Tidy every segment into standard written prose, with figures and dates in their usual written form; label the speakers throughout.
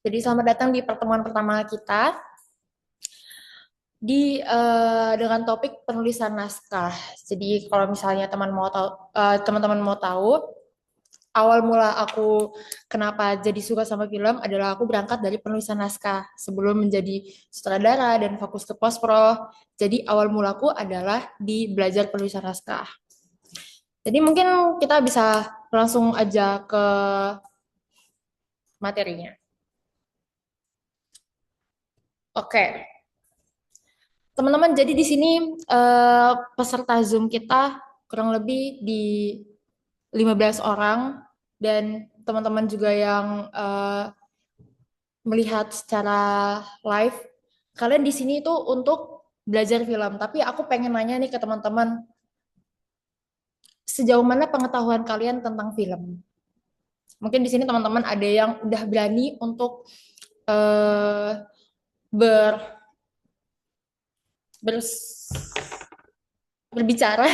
Speaker 1: Jadi selamat datang di pertemuan pertama kita dengan topik penulisan naskah. Jadi kalau misalnya teman-teman mau tahu awal mula aku kenapa jadi suka sama film adalah aku berangkat dari penulisan naskah sebelum menjadi sutradara dan fokus ke post-pro. Jadi awal mulaku adalah di belajar penulisan naskah. Jadi mungkin kita bisa langsung aja ke materinya. Oke. Teman-teman, jadi di sini peserta Zoom kita kurang lebih di 15 orang dan teman-teman juga yang melihat secara live. Kalian di sini itu untuk belajar film, tapi aku pengen nanya nih ke teman-teman, sejauh mana pengetahuan kalian tentang film? Mungkin di sini teman-teman ada yang udah berani untuk eh, ber, bers- berbicara.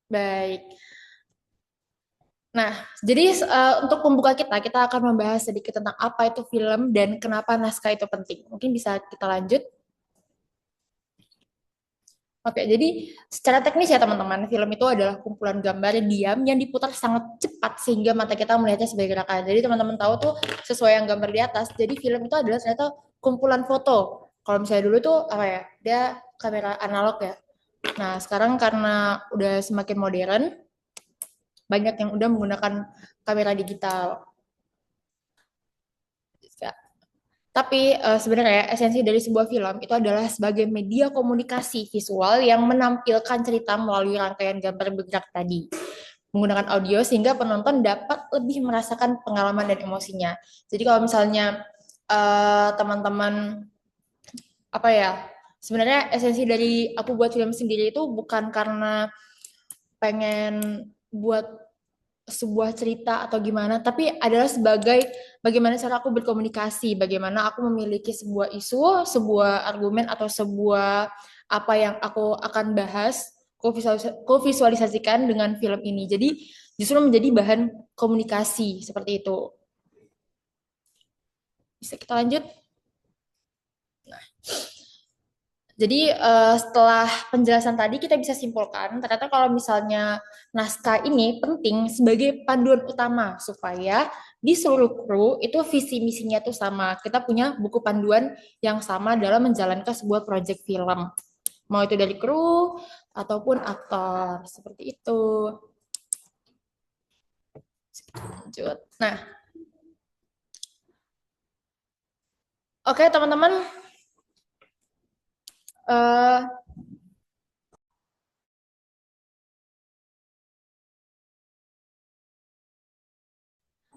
Speaker 1: Baik. Nah, jadi untuk pembuka kita akan membahas sedikit tentang apa itu film dan kenapa naskah itu penting. Mungkin bisa kita lanjut. Oke, jadi secara teknis ya teman-teman, film itu adalah kumpulan gambar diam yang diputar sangat cepat sehingga mata kita melihatnya sebagai gerakan. Jadi teman-teman tahu tuh sesuai yang gambar di atas. Jadi film itu adalah ternyata kumpulan foto. Kalau misalnya dulu tuh apa ya, dia kamera analog ya. Nah, sekarang karena udah semakin modern, banyak yang udah menggunakan kamera digital. Tapi sebenarnya esensi dari sebuah film itu adalah sebagai media komunikasi visual yang menampilkan cerita melalui rangkaian gambar bergerak tadi, menggunakan audio sehingga penonton dapat lebih merasakan pengalaman dan emosinya. Jadi kalau misalnya teman-teman apa ya, sebenarnya esensi dari aku buat film sendiri itu bukan karena pengen buat sebuah cerita atau gimana, tapi adalah sebagai bagaimana cara aku berkomunikasi, bagaimana aku memiliki sebuah isu, sebuah argumen atau sebuah apa yang aku akan bahas, aku visualisasikan dengan film ini. Jadi justru menjadi bahan komunikasi seperti itu. Bisa kita lanjut? Jadi setelah penjelasan tadi kita bisa simpulkan ternyata kalau misalnya naskah ini penting sebagai panduan utama supaya di seluruh kru itu visi misinya tuh sama. Kita punya buku panduan yang sama dalam menjalankan sebuah proyek film. Mau itu dari kru ataupun aktor seperti itu. Lanjut. Nah, oke teman-teman. Eh,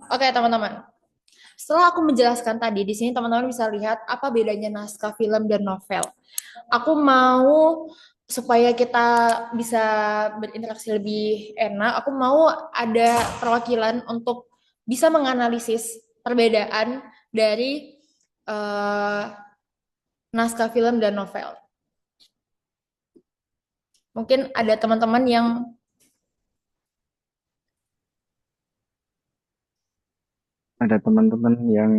Speaker 1: oke teman-teman. Setelah aku menjelaskan tadi, di sini teman-teman bisa lihat apa bedanya naskah film dan novel. Aku mau supaya kita bisa berinteraksi lebih enak, aku mau ada perwakilan untuk bisa menganalisis perbedaan dari eh, naskah film dan novel. Mungkin ada teman-teman yang
Speaker 2: Ada teman-teman yang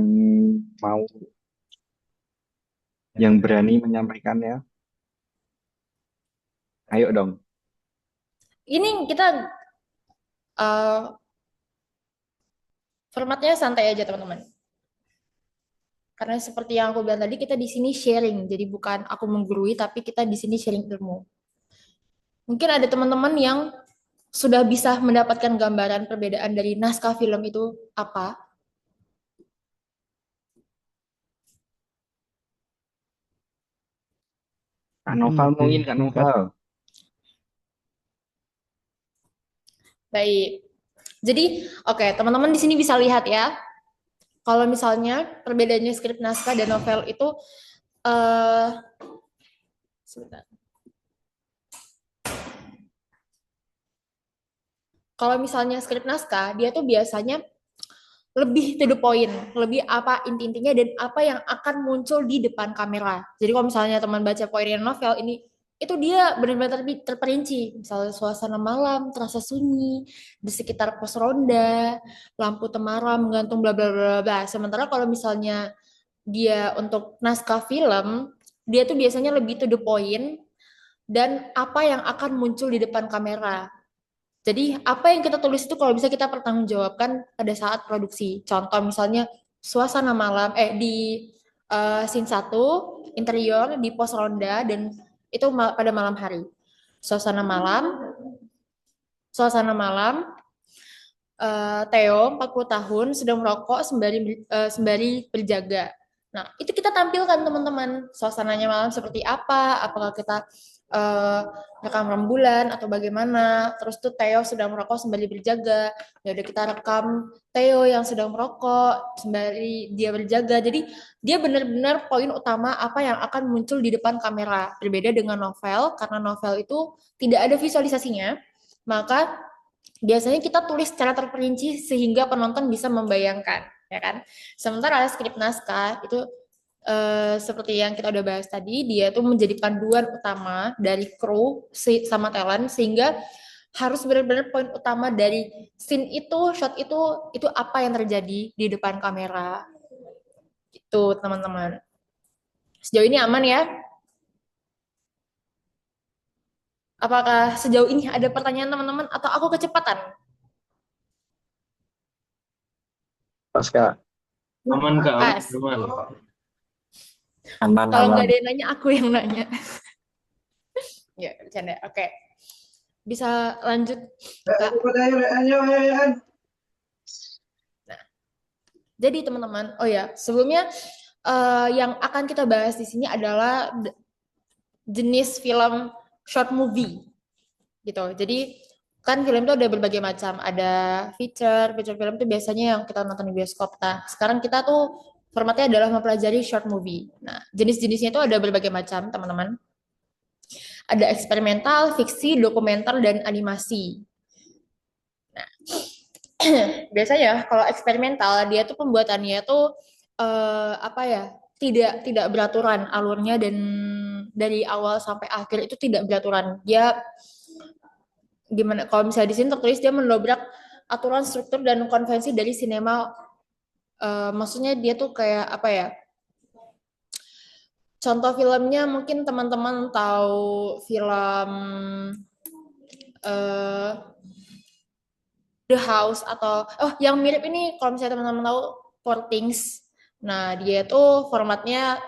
Speaker 2: mau, yang berani menyampaikannya. Ayo dong.
Speaker 1: ini kita eh, formatnya santai aja teman-teman. Karena seperti yang aku bilang tadi, kita di sini sharing. Jadi bukan aku menggurui, tapi kita di sini sharing ilmu. Mungkin ada teman-teman yang sudah bisa mendapatkan gambaran perbedaan dari naskah film itu apa.
Speaker 2: Kak Noval mungkin Kak Noval.
Speaker 1: Baik. Jadi, oke, teman-teman di sini bisa lihat ya, kalau misalnya perbedaannya skrip naskah dan novel itu eh sebentar. Kalau misalnya skrip naskah, dia tuh biasanya lebih to the point, lebih apa inti-intinya dan apa yang akan muncul di depan kamera. Jadi kalau misalnya teman baca poinnya novel, ini itu dia benar-benar terperinci. Misalnya suasana malam terasa sunyi di sekitar pos ronda, lampu temaram menggantung bla bla bla bla. Sementara kalau misalnya dia untuk naskah film, dia tuh biasanya lebih to the point dan apa yang akan muncul di depan kamera. Jadi apa yang kita tulis itu kalau bisa kita pertanggungjawabkan pada saat produksi. Contoh misalnya suasana malam di scene satu interior di pos ronda dan itu pada malam hari. Suasana malam, suasana malam Theo 40 tahun sedang merokok sembari berjaga. Nah, itu kita tampilkan teman-teman. Suasananya malam seperti apa? Apakah kita eh, rekam rembulan atau bagaimana? Terus tuh Theo sedang merokok sembari berjaga. Ya udah kita rekam Theo yang sedang merokok sembari dia berjaga. Jadi dia benar-benar poin utama apa yang akan muncul di depan kamera. Berbeda dengan novel karena novel itu tidak ada visualisasinya. Maka biasanya kita tulis secara terperinci sehingga penonton bisa membayangkan, ya kan? Sementara skrip naskah itu seperti yang kita udah bahas tadi, dia tuh menjadi panduan utama dari kru sama talent sehingga harus benar-benar poin utama dari scene itu, shot itu apa yang terjadi di depan kamera. Itu teman-teman. Sejauh ini aman ya? Apakah sejauh ini ada pertanyaan teman-teman atau aku kecepatan?
Speaker 2: Pas Kak.
Speaker 3: Aman Kak,
Speaker 1: Pas.
Speaker 3: aman.
Speaker 2: Aman,
Speaker 1: Kalau nggak
Speaker 2: aman.
Speaker 1: ada yang nanya, aku yang nanya. Ya, bercanda. Oke. Bisa lanjut, Kak. Nah, jadi teman-teman, oh ya, sebelumnya yang akan kita bahas di sini adalah jenis film short movie, gitu. Jadi kan film itu ada berbagai macam, ada feature film itu biasanya yang kita nonton di bioskop. Nah, sekarang kita tuh formatnya adalah mempelajari short movie. Nah, jenis-jenisnya itu ada berbagai macam, teman-teman. Ada eksperimental, fiksi, dokumenter, dan animasi. Biasanya kalau eksperimental dia tuh pembuatannya tuh apa ya, tidak beraturan alurnya dan dari awal sampai akhir itu tidak beraturan. Dia gimana kalau misalnya di sini tertulis dia mendobrak aturan struktur dan konvensi dari sinema. Maksudnya dia tuh kayak apa ya, contoh filmnya mungkin teman-teman tahu film eh, The House atau yang mirip ini kalau misalnya teman-teman tahu Poor Things. Nah, dia itu formatnya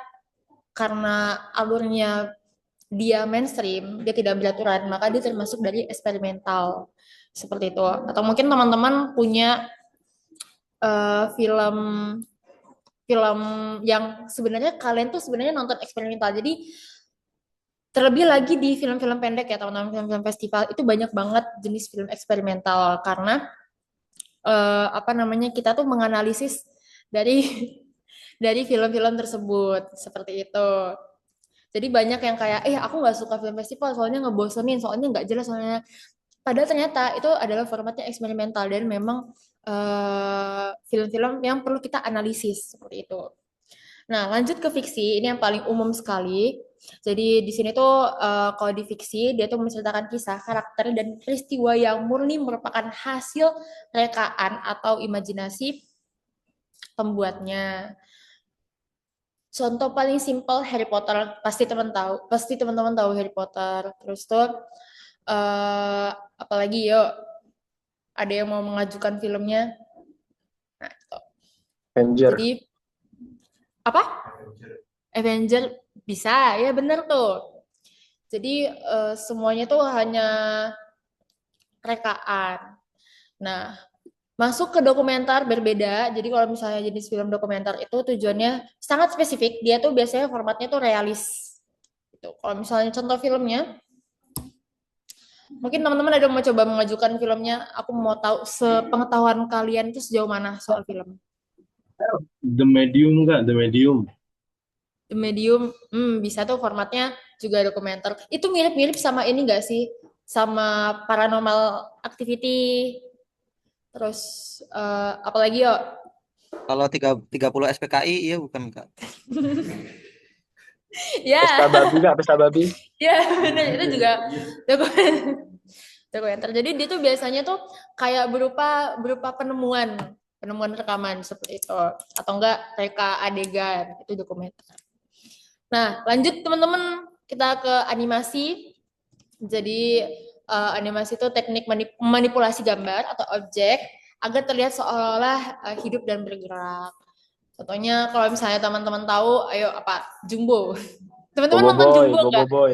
Speaker 1: karena alurnya dia mainstream, dia tidak beraturan, maka dia termasuk dari eksperimental. Seperti itu. Atau mungkin teman-teman punya film film yang sebenarnya kalian tuh sebenarnya nonton eksperimental. Jadi terlebih lagi di film-film pendek ya teman-teman, film-film festival itu banyak banget jenis film eksperimental karena apa namanya kita tuh menganalisis dari dari film-film tersebut seperti itu. Jadi banyak yang kayak, aku nggak suka film festival soalnya ngebosenin, soalnya nggak jelas, soalnya padahal ternyata itu adalah formatnya eksperimental dan memang film-film yang perlu kita analisis seperti itu. Nah, lanjut ke fiksi, ini yang paling umum sekali. Jadi di sini tuh kalau di fiksi dia tuh menceritakan kisah, karakter dan peristiwa yang murni merupakan hasil rekaan atau imajinasi pembuatnya. Contoh paling simpel Harry Potter, pasti teman-teman tahu Harry Potter. Terus tuh eh apalagi yuk, ada yang mau mengajukan filmnya. Nah, gitu.
Speaker 2: Avenger.
Speaker 1: Jadi apa? Avenger bisa, ya bener tuh. Jadi semuanya tuh hanya rekaan. Nah, masuk ke dokumenter berbeda. Jadi kalau misalnya jenis film dokumenter itu tujuannya sangat spesifik. Dia tuh biasanya formatnya tuh realis. Gitu. Kalau misalnya contoh filmnya, mungkin teman-teman ada mau coba mengajukan filmnya. Aku mau tahu sepengetahuan kalian itu sejauh mana soal film.
Speaker 3: The Medium Kak, The Medium.
Speaker 1: The Medium, bisa tuh formatnya juga dokumenter. Itu mirip-mirip sama ini nggak sih? Sama Paranormal Activity. Terus apalagi yuk?
Speaker 4: Kalau 30 SPKI iya bukan Kak?
Speaker 2: Pesta
Speaker 1: Ya,
Speaker 2: babi nggak? Pesta babi?
Speaker 1: ya benar itu juga dokumenter. Dokumenter. Jadi dia tuh biasanya tuh kayak berupa berupa penemuan penemuan rekaman seperti itu atau enggak reka adegan itu dokumenter. Nah, lanjut teman-teman kita ke animasi. Jadi animasi itu teknik manipulasi gambar atau objek agar terlihat seolah-olah hidup dan bergerak. Contohnya kalau misalnya teman-teman tahu, ayo apa? Jumbo. Teman-teman
Speaker 2: Bobo
Speaker 1: nonton
Speaker 2: boy,
Speaker 1: Jumbo
Speaker 2: bobo
Speaker 1: nggak?
Speaker 2: boy.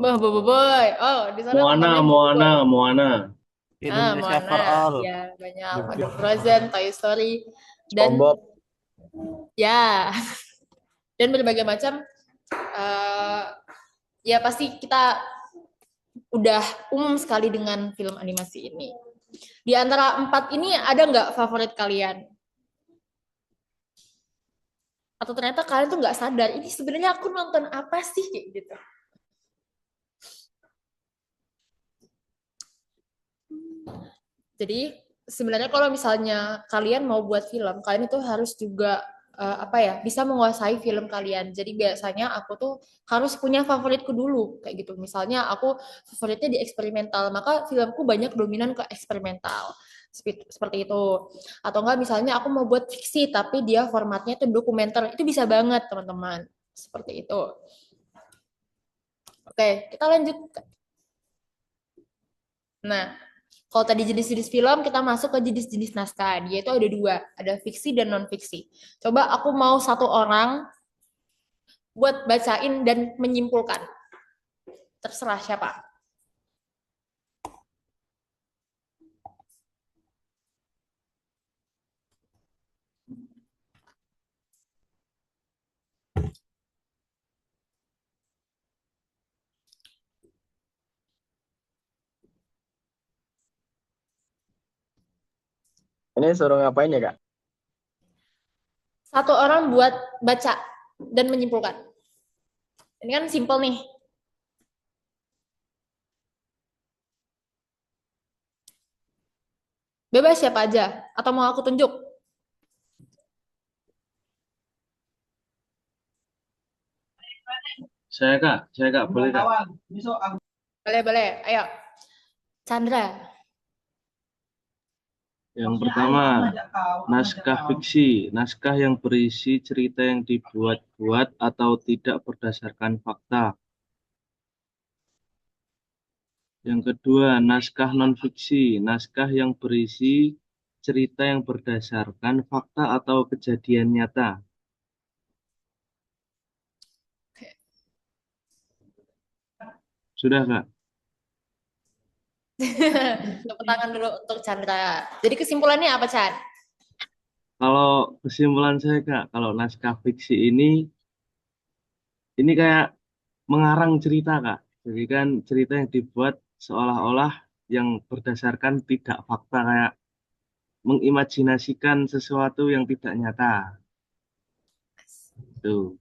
Speaker 1: Bah, Bobo Boy. Oh, di sana
Speaker 3: Moana,
Speaker 1: nontonnya Bobo
Speaker 3: Moana,
Speaker 1: Boy.
Speaker 3: Moana.
Speaker 1: Ah,
Speaker 4: Indonesia for
Speaker 1: Moana.
Speaker 4: all.
Speaker 1: Ya, banyak. Ada Frozen, Toy Story, dan
Speaker 2: SpongeBob.
Speaker 1: ya, dan berbagai macam. eh, ya pasti kita udah umum sekali dengan film animasi ini. Di antara 4 ini ada nggak favorit kalian? Atau ternyata kalian tuh nggak sadar, ini sebenarnya aku nonton apa sih kayak gitu. Jadi sebenarnya kalau misalnya kalian mau buat film, kalian itu harus juga apa ya, bisa menguasai film kalian. Jadi biasanya aku tuh harus punya favoritku dulu kayak gitu. Misalnya aku favoritnya di eksperimental, maka filmku banyak dominan ke eksperimental. Seperti itu. Atau enggak misalnya aku mau buat fiksi tapi dia formatnya itu dokumenter. Itu bisa banget, teman-teman. Seperti itu. Oke, kita lanjut. Nah, kalau tadi jenis-jenis film, kita masuk ke jenis-jenis naskah. Dia itu ada 2, ada fiksi dan non-fiksi. Coba aku mau 1 orang buat bacain dan menyimpulkan. Terserah siapa.
Speaker 2: Ini suruh ngapain ya, Kak?
Speaker 1: 1 orang buat baca dan menyimpulkan. Ini kan simple nih. Bebas siapa aja. Atau mau aku tunjuk?
Speaker 3: Saya Kak, boleh Kak?
Speaker 1: Boleh, boleh. Ayo. Chandra.
Speaker 3: Yang pertama, naskah fiksi, naskah yang berisi cerita yang dibuat-buat atau tidak berdasarkan fakta. Yang kedua, naskah non-fiksi, naskah yang berisi cerita yang berdasarkan fakta atau kejadian nyata. Sudah, Kak?
Speaker 1: Tepuk tangan dulu untuk Chandra. Jadi kesimpulannya apa, Chan?
Speaker 3: Kalau kesimpulan saya, Kak, kalau naskah fiksi ini kayak mengarang cerita, Kak. Jadi kan cerita yang dibuat seolah-olah yang berdasarkan tidak fakta, kayak mengimajinasikan sesuatu yang tidak nyata. Tuh.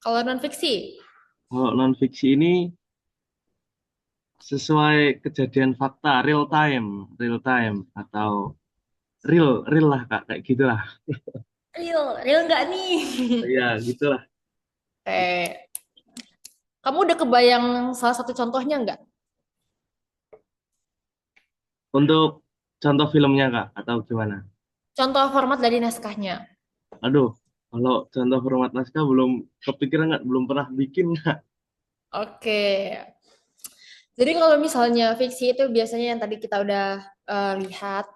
Speaker 1: Kalau non-fiksi?
Speaker 3: Kalau non-fiksi ini sesuai kejadian fakta, real time atau real lah, Kak, kayak gitulah.
Speaker 1: Real nggak nih?
Speaker 3: Ya, gitulah.
Speaker 1: Kamu udah kebayang salah satu contohnya nggak?
Speaker 3: Untuk contoh filmnya, Kak, atau gimana?
Speaker 1: Contoh format dari naskahnya.
Speaker 3: Aduh, kalau contoh format naskah belum kepikiran, nggak, belum pernah bikin, Kak.
Speaker 1: Oke. Jadi kalau misalnya fiksi itu biasanya yang tadi kita udah lihat,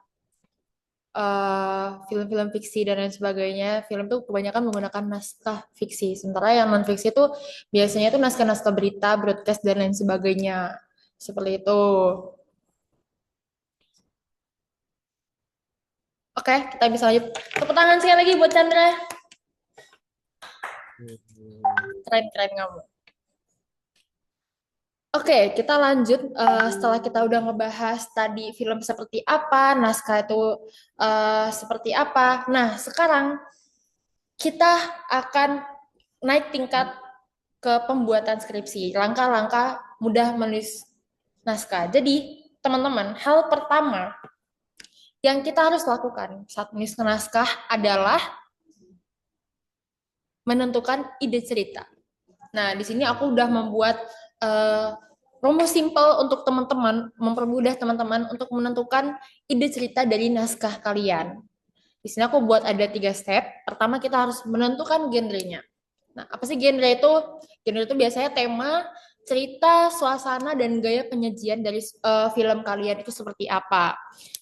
Speaker 1: film-film fiksi dan lain sebagainya, film tuh kebanyakan menggunakan naskah fiksi. Sementara yang non fiksi itu biasanya itu naskah-naskah berita, broadcast dan lain sebagainya. Seperti itu. Oke, kita bisa lanjut. Tepuk tangan sekali lagi buat Chandra. Keren-keren kamu. Oke, kita lanjut. Setelah kita udah ngebahas tadi film seperti apa, naskah itu seperti apa. Nah, sekarang kita akan naik tingkat ke pembuatan skripsi. Langkah-langkah mudah menulis naskah. Jadi, teman-teman, hal pertama yang kita harus lakukan saat menulis naskah adalah menentukan ide cerita. Nah, di sini aku udah membuat rumus simple untuk teman-teman, mempermudah teman-teman untuk menentukan ide cerita dari naskah kalian. Di sini aku buat ada 3 step. Pertama, kita harus menentukan genrenya. Nah, apa sih genre itu? Genre itu biasanya tema, cerita, suasana, dan gaya penyajian dari film kalian itu seperti apa.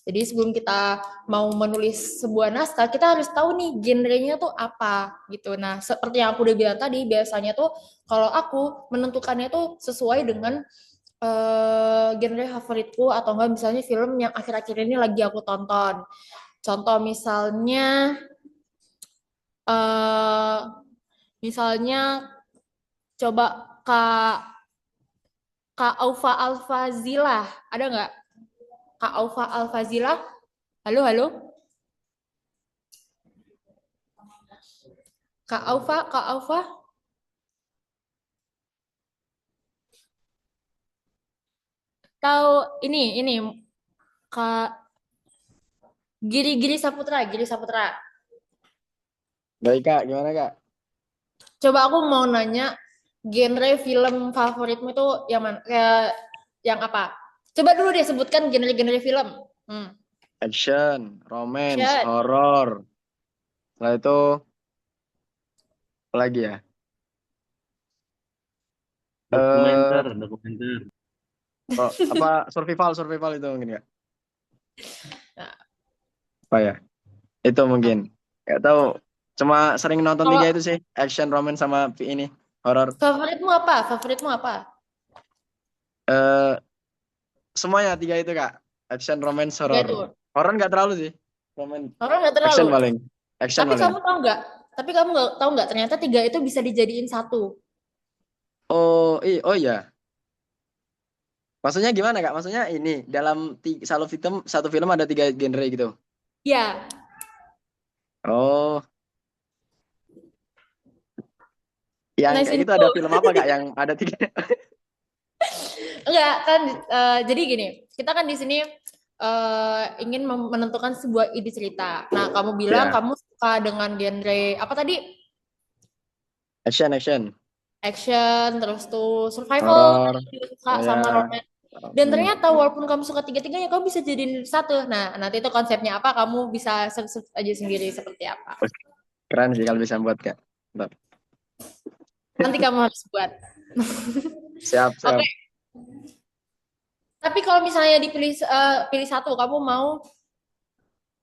Speaker 1: Jadi sebelum kita mau menulis sebuah naskah, kita harus tahu nih genrenya tuh apa gitu. Nah, seperti yang aku udah bilang tadi, biasanya tuh kalau aku menentukannya tuh sesuai dengan genre favoritku atau enggak misalnya film yang akhir-akhir ini lagi aku tonton. Contoh misalnya eh misalnya coba Kak Kak Aufa Alfazila, ada nggak? Kak Aufa Alfazila? Halo, halo. Kak Aufa, Kak Aufa. Tahu ini Kak Giri Saputra, Giri Saputra.
Speaker 2: Baik Kak, gimana Kak?
Speaker 1: Coba aku mau nanya genre film favoritmu itu yang mana? Kayak yang apa? Coba dulu deh sebutkan genre-genre film. Hmm.
Speaker 2: Action, romance,
Speaker 1: Action.
Speaker 2: horor. Setelah itu apa lagi ya?
Speaker 3: Dokumenter,
Speaker 2: Eh,
Speaker 3: dokumenter.
Speaker 2: apa survival itu mungkin Kak?
Speaker 1: Nah,
Speaker 2: Apa ya? Itu mungkin. Gak tahu. Cuma sering nonton
Speaker 1: kalau
Speaker 2: 3 itu sih, action, romance sama ini horor.
Speaker 1: favoritmu apa? Favoritmu apa?
Speaker 2: Eh, semuanya 3 itu Kak. Action, romance,
Speaker 1: Tiga
Speaker 2: horor.
Speaker 1: itu.
Speaker 2: Horor nggak terlalu sih. Romance,
Speaker 1: Orang nggak terlalu.
Speaker 2: action paling. Action
Speaker 1: Tapi
Speaker 2: paling.
Speaker 1: kamu tahu nggak? Tapi kamu nggak tahu nggak? Ternyata 3 itu bisa dijadiin satu.
Speaker 2: Oh iya. Maksudnya gimana Kak? Maksudnya ini dalam satu film ada 3 genre gitu.
Speaker 1: Ya,
Speaker 2: Oh, yang
Speaker 1: nah
Speaker 2: kayak
Speaker 1: sini
Speaker 2: gitu ada
Speaker 1: tuh
Speaker 2: film apa Kak yang ada 3?
Speaker 1: enggak kan? Jadi gini, kita kan di sini ingin menentukan sebuah ide cerita. Nah, kamu bilang
Speaker 2: Ya,
Speaker 1: kamu suka dengan genre apa tadi?
Speaker 2: action,
Speaker 1: Action, terus tuh survival,
Speaker 2: horor.
Speaker 1: tadi juga suka
Speaker 2: Oh
Speaker 1: sama
Speaker 2: ya.
Speaker 1: romance. Dan
Speaker 2: Hmm.
Speaker 1: ternyata walaupun kamu suka tiga-tiganya, kamu bisa jadiin satu. Nah, nanti itu konsepnya apa, kamu bisa search aja sendiri seperti apa.
Speaker 2: Keren sih kalau bisa buat Kak. Mantap.
Speaker 1: Nanti kamu harus buat.
Speaker 2: Siap,
Speaker 1: Oke,
Speaker 2: siap.
Speaker 1: tapi kalau misalnya dipilih pilih satu, kamu mau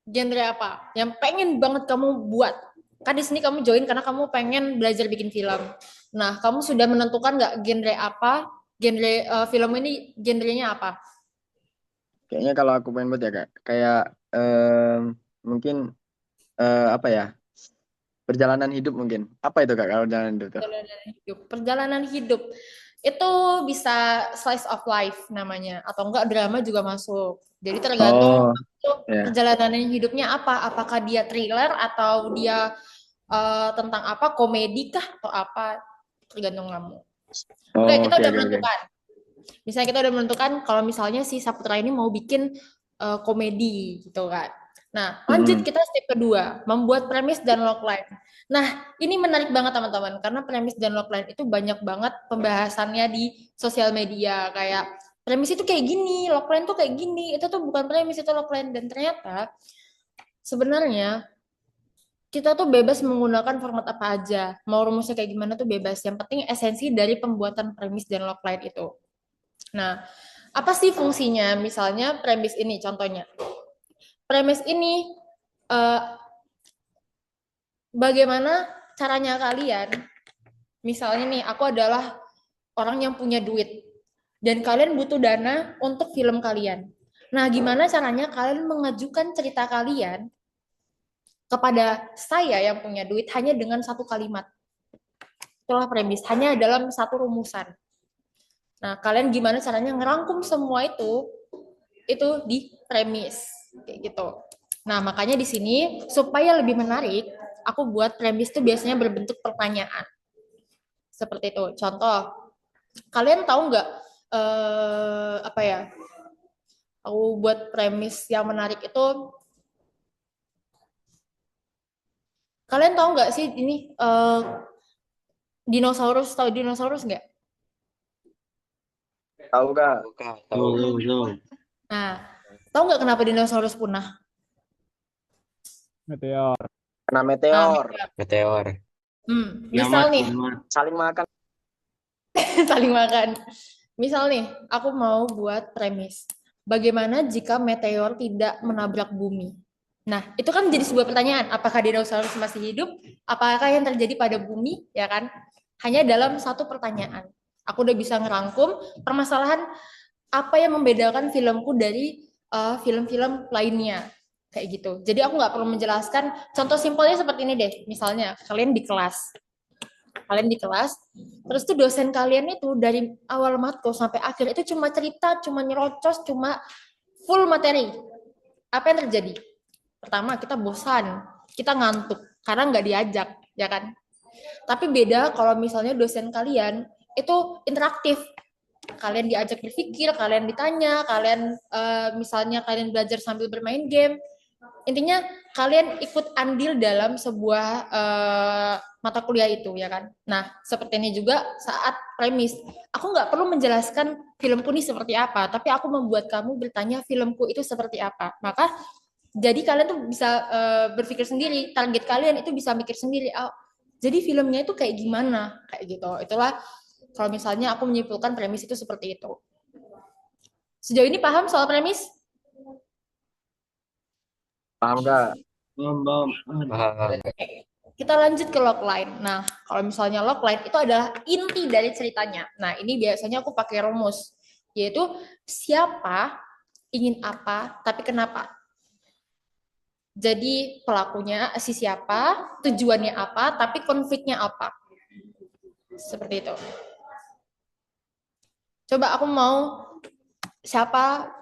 Speaker 1: genre apa? Yang pengen banget kamu buat. Kan di sini kamu join karena kamu pengen belajar bikin film. Nah, kamu sudah menentukan nggak genre apa? Genre film ini genrenya apa?
Speaker 2: Kayaknya kalau aku pengen buat ya Kak, kayak mungkin apa ya? Perjalanan hidup mungkin. Apa itu Kak kalau perjalanan hidup tuh?
Speaker 1: Perjalanan hidup. Perjalanan hidup itu bisa slice of life namanya, atau enggak drama juga masuk. Jadi tergantung
Speaker 2: Oh,
Speaker 1: itu
Speaker 2: ya.
Speaker 1: perjalanan hidupnya apa. Apakah dia thriller atau dia tentang apa? Komedi kah atau apa? Tergantung kamu. Oke,
Speaker 2: Oh,
Speaker 1: kita
Speaker 2: oke
Speaker 1: udah
Speaker 2: oke oke.
Speaker 1: menentukan. Misalnya kita udah menentukan kalau misalnya si Saputra ini mau bikin komedi gitu kan. Nah, lanjut
Speaker 2: Mm-mm.
Speaker 1: kita step kedua, membuat premis dan logline. Nah, ini menarik banget teman-teman, karena premis dan logline itu banyak banget pembahasannya di sosial media. Kayak premis itu kayak gini, logline tuh kayak gini, itu tuh bukan premis, itu logline. Dan ternyata sebenarnya kita tuh bebas menggunakan format apa aja. Mau rumusnya kayak gimana tuh bebas. Yang penting esensi dari pembuatan premis dan logline itu. Nah, apa sih fungsinya? Misalnya premis ini contohnya. Premis ini eh, bagaimana caranya kalian, misalnya nih aku adalah orang yang punya duit dan kalian butuh dana untuk film kalian. Nah, gimana caranya kalian mengajukan cerita kalian kepada saya yang punya duit hanya dengan satu kalimat. Itulah premis, hanya dalam satu rumusan. Nah, kalian gimana caranya ngerangkum semua itu di premis kayak gitu. Nah, makanya di sini supaya lebih menarik, aku buat premis itu biasanya berbentuk pertanyaan. Seperti itu. Contoh, kalian tahu nggak apa ya? Aku buat premis yang menarik itu, kalian tahu nggak sih ini Dinosaurus, tahu dinosaurus nggak?
Speaker 2: Tahu gak?
Speaker 3: Tahu, tahu, tahu.
Speaker 1: Nah, tahu nggak kenapa dinosaurus punah?
Speaker 4: Meteor.
Speaker 2: Kena
Speaker 1: Nah,
Speaker 2: meteor,
Speaker 5: Meteor.
Speaker 1: misal
Speaker 3: Kiamat,
Speaker 1: nih,
Speaker 3: kiamat.
Speaker 2: saling makan.
Speaker 1: saling makan. Misal nih, aku mau buat premis. Bagaimana jika meteor tidak menabrak bumi? Nah, itu kan jadi sebuah pertanyaan. Apakah dinosaurus masih hidup? Apakah yang terjadi pada bumi? Ya kan? Hanya dalam satu pertanyaan. Aku udah bisa ngerangkum permasalahan apa yang membedakan filmku dari film-film lainnya. Kayak gitu. Jadi aku nggak perlu menjelaskan. Contoh simpelnya seperti ini deh. Misalnya, kalian di kelas, terus tuh dosen kalian itu dari awal matkul sampai akhir itu cuma cerita, cuma nyerocos, cuma full materi. Apa yang terjadi? Pertama, kita bosan, kita ngantuk karena nggak diajak, ya kan? Tapi beda kalau misalnya dosen kalian itu interaktif. Kalian diajak berpikir, kalian ditanya, kalian misalnya kalian belajar sambil bermain game. Intinya kalian ikut andil dalam sebuah mata kuliah itu, ya kan? Nah, seperti ini juga saat premis. Aku nggak perlu menjelaskan filmku ini seperti apa, tapi aku membuat kamu bertanya filmku itu seperti apa. Maka jadi kalian tuh bisa berpikir sendiri, target kalian itu bisa mikir sendiri. Oh, jadi filmnya itu kayak gimana, kayak gitu. Itulah kalau misalnya aku menyimpulkan premis itu seperti itu. Sejauh ini paham soal premis?
Speaker 2: Paham gak?
Speaker 3: Bom, bom.
Speaker 5: Paham.
Speaker 1: Kita lanjut ke logline. Nah, kalau misalnya logline itu adalah inti dari ceritanya. Nah, ini biasanya aku pakai rumus, yaitu siapa, ingin apa, tapi kenapa. Jadi pelakunya si siapa, tujuannya apa, tapi konfliknya apa. Seperti itu. Coba aku mau siapa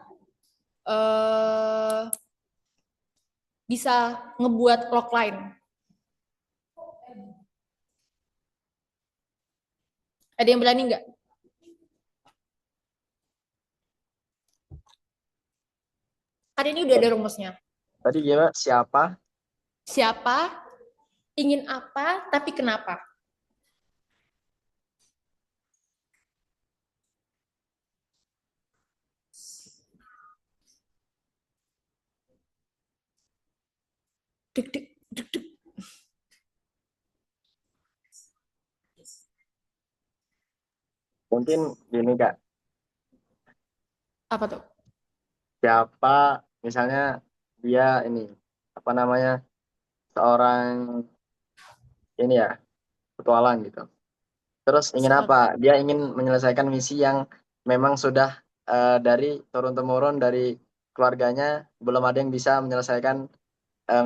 Speaker 1: bisa ngebuat logline. Ada yang berani nggak? Hari ini udah ada rumusnya.
Speaker 2: Tadi gimana? Siapa?
Speaker 1: Siapa, ingin apa, tapi kenapa. Duk, duk, duk, duk.
Speaker 2: Mungkin gini Kak.
Speaker 1: Apa tuh?
Speaker 2: Siapa misalnya dia ini apa namanya? Seorang ini ya, petualang gitu. Terus ingin apa? Dia ingin menyelesaikan misi yang memang sudah dari turun-temurun dari keluarganya belum ada yang bisa menyelesaikan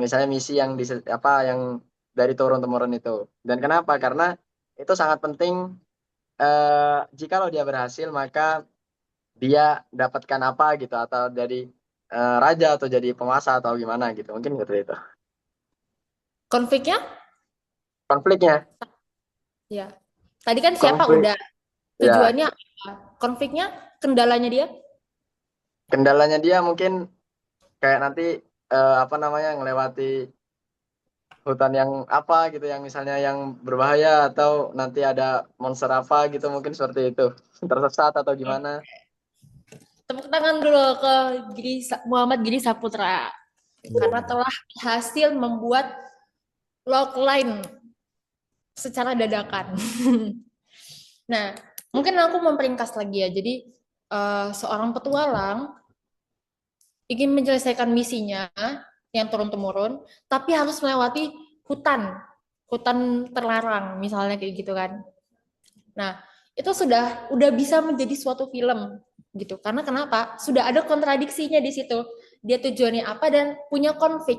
Speaker 2: misalnya misi yang apa yang dari turun-temurun itu. Dan kenapa? Karena itu sangat penting jikalau dia berhasil maka dia dapatkan apa gitu atau dari raja atau jadi penguasa atau gimana gitu. Mungkin seperti itu.
Speaker 1: Konfliknya?
Speaker 2: Konfliknya,
Speaker 1: Ya. Tadi kan siapa
Speaker 2: konflik
Speaker 1: udah.
Speaker 2: ya,
Speaker 1: Tujuannya apa? Konfliknya, kendalanya dia?
Speaker 2: kendalanya dia mungkin kayak nanti apa namanya ngelewati hutan yang apa gitu yang misalnya yang berbahaya atau nanti ada monster apa gitu mungkin seperti itu tersesat atau gimana.
Speaker 1: Tepuk tangan dulu ke Muhammad Giri Saputra. Karena telah berhasil membuat logline secara dadakan. Nah, mungkin aku memperingkas lagi ya. Jadi, seorang petualang ingin menyelesaikan misinya yang turun-temurun, tapi harus melewati hutan, hutan terlarang, misalnya kayak gitu kan. Nah, itu udah bisa menjadi suatu film gitu. Karena kenapa? Sudah ada kontradiksinya di situ. Dia tujuannya apa dan punya konflik.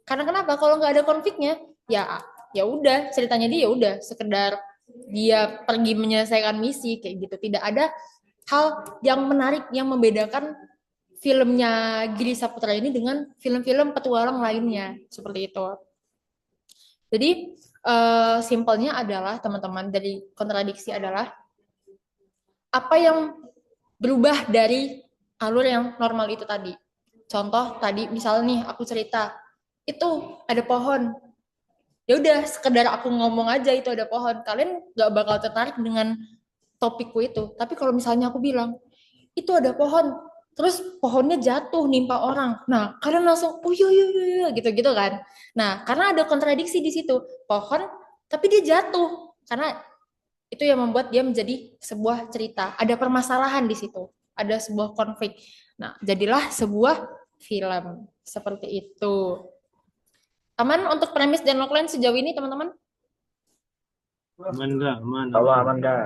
Speaker 1: Karena kenapa? Kalau nggak ada konfliknya, ya udah ceritanya dia ya udah sekedar dia pergi menyelesaikan misi kayak gitu. Tidak ada hal yang menarik yang membedakan filmnya Giri Saputra ini dengan film-film petualang lainnya seperti itu. Jadi simpelnya adalah teman-teman dari kontradiksi adalah apa yang berubah dari alur yang normal itu tadi. Contoh tadi misalnya nih aku cerita itu ada pohon ya udah sekedar aku ngomong aja itu ada pohon, kalian nggak bakal tertarik dengan topikku itu. Tapi kalau misalnya aku bilang itu ada pohon, terus pohonnya jatuh nimpa orang, nah kalian langsung oh iya iya iya iya," gitu-gitu kan. Nah karena ada kontradiksi di situ, pohon tapi dia jatuh, karena itu yang membuat dia menjadi sebuah cerita. Ada permasalahan di situ, ada sebuah konflik. Nah, jadilah sebuah film seperti itu. Aman untuk premis dan logline sejauh ini, teman-teman?
Speaker 3: Aman nggak? Aman,
Speaker 2: Allah
Speaker 3: aman.
Speaker 2: aman gak?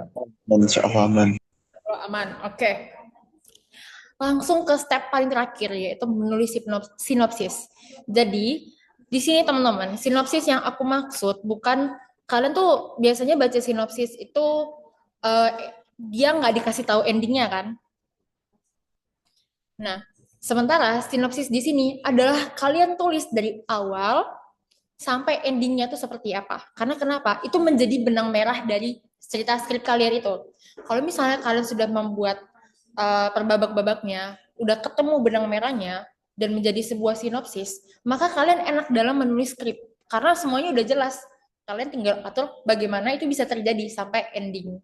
Speaker 4: Insya Allah aman.
Speaker 1: Oh, aman. Oke. Langsung ke step paling terakhir, yaitu menulis sinopsis. Jadi, di sini teman-teman, sinopsis yang aku maksud bukan kalian tuh biasanya baca sinopsis itu eh, dia nggak dikasih tahu endingnya kan. Nah, sementara sinopsis di sini adalah kalian tulis dari awal sampai endingnya tuh seperti apa. Karena kenapa? Itu menjadi benang merah dari cerita skrip kalian itu. Kalau misalnya kalian sudah membuat per babak-babaknya, udah ketemu benang merahnya, dan menjadi sebuah sinopsis, maka kalian enak dalam menulis skrip. Karena semuanya udah jelas. Kalian tinggal atur bagaimana itu bisa terjadi sampai ending.